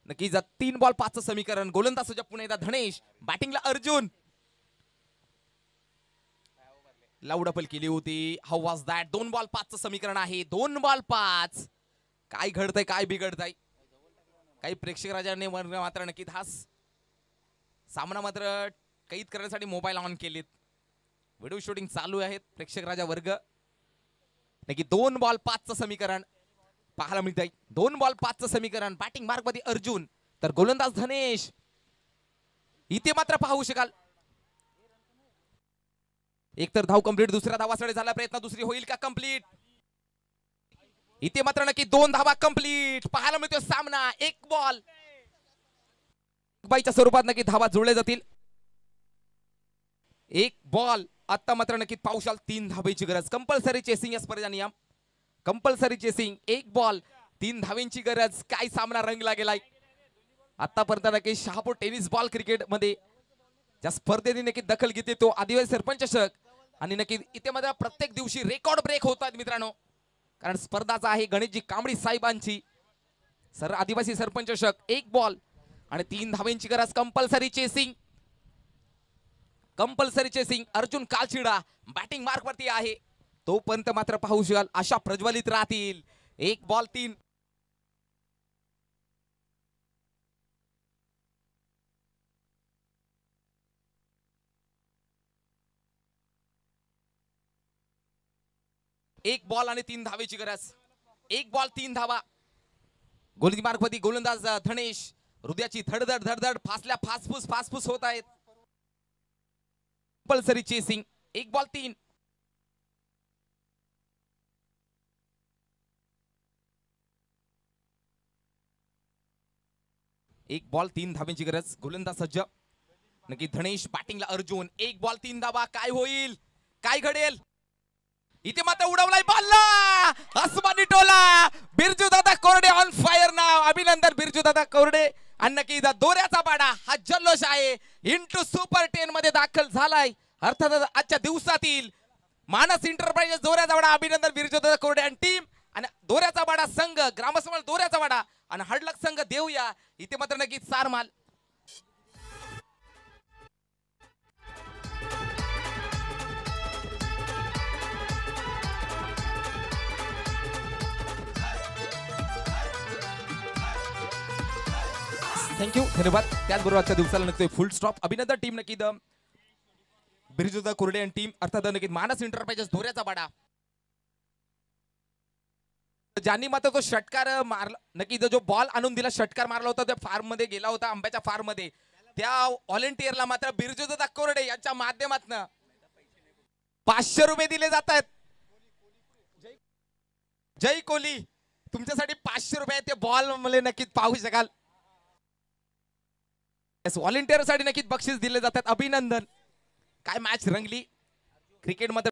नक्की 3 बॉल 5चं समीकरण. गोलंदाज पुन्हा एकदा धनेश. बॅटिंगला अर्जुन. लावडपल केली होती. How was that. 2 बॉल 5चं समीकरण आहे. 2 बॉल 5. काय घडतंय काय बिघडतंय. काही प्रेक्षक राजाने मात्र नक्की हास सामना मात्र कैद करण्यासाठी मोबाईल ऑन केलेत. व्हिडिओ शूटिंग चालू आहेत. प्रेक्षक राजा वर्ग नक्की 2 बॉल 5चं समीकरण पाहायला मिळत आहे. 2 बॉल 5चं समीकरण. बॅटिंग मार्क मध्ये अर्जुन तर गोलंदाज धनेश. इथे मात्र पाहू शकाल एक तर धाव कंप्लीट, दुसऱ्या धावासाठी झाला प्रयत्न, दुसरी होईल का कंप्लीट. इथे मात्र नक्की 2 धावा कंप्लीट पाहायला मिळतोय सामना. 1 बॉल बाईच्या स्वरूपात नक्की धावा जुळले जातील. 1 बॉल. आता मात्र नक्की पाहू शकाल 3 धावेची गरज. कंपल्सरी चेसिंग या स्पर्धा नियम. Compulsory chasing. 1 बॉल 3 धावेंची गरज. काय सामना रंगला गेलाय. आतापर्यंत नक्की शहापूर टेनिस बॉल क्रिकेट मध्ये ज्या स्पर्धेने नक्की दखल घेते तो आदिवासी सरपंच चषक. आणि नक्की इथे मात्र प्रत्येक दिवशी रेकॉर्ड ब्रेक होतात मित्रांनो. कारण स्पर्धाचा आहे गणेशजी कांबळी साहेबांची आदिवासी सरपंच चषक. 1 बॉल आणि 3 धावेंची गरज. Compulsory chasing. Compulsory chasing. Arjun Kalchida batting mark वरती आहे. तोपर्यंत मात्र पाहू शकाल आशा प्रज्वलित राहतील. 1 बॉल 3. एक बॉल आणि 3 धावेची गरज. 1 बॉल 3 धावा. गोलंदाजी मार्गपती गोलंदाज धनेश हृदयाची धडधड धडधड फासफूस होत आहेत. पल्सरी चेसिंग 1 बॉल 3. एक बॉल 3 धाब्यांची गरज. गोलंदाज सज्ज. नक्की धनेश बॅटिंगला अर्जुन. 1 बॉल 3 धाबा. काय होईल काय घडेल. इथे मात्र उडवलाय बॉलला आसमानी टोला. बिरजू दादा कोरडे ऑन फायर नाव. अभिनंदन बिरजू दादा कोरडे. आणि नक्की दोऱ्याचा बाडा हा जल्लोष आहे. इंटू सुपर 10 मध्ये दाखल झालाय. अर्थात आजच्या दिवसातील मानस इंटरप्राइजेस दोऱ्याचा बाडा. अभिनंदन बिरजू दादा कोरडे आणि टीम. आणि दोऱ्याचा बाडा संघ ग्रामसमोर दोऱ्याचा बाडा आणि हडलक संघ देऊया. इथे मात्र नक्की 4 माल. थँक्यू धन्यवाद. त्याचबरोबर आजच्या दिवसाला नक्की फुल स्टॉप. अभिनंदन टीम नक्की बिरजूदा कुर्डे आणि टीम. अर्थात नक्की मानस इंटरप्राइजेस दोऱ्याचा बाडा. ज्यांनी मात्र तो षटकार मारला नक्की जो बॉल आणून दिला षटकार मारला होता त्या फार्म मध्ये गेला होता आंब्याच्या फार्म मध्ये. त्या व्हॉलेंटियरला मात्र बिरजूदा कोरडे यांच्या माध्यमातून 500 रुपये दिले जात आहेत. जय कोहली तुमच्यासाठी 500 रुपये ते बॉल मला नक्कीच पाहू शकाल. व्हॉलेंटियर साठी नक्कीच बक्षीस दिले जातात. अभिनंदन. काय मॅच रंगली क्रिकेट मध्ये.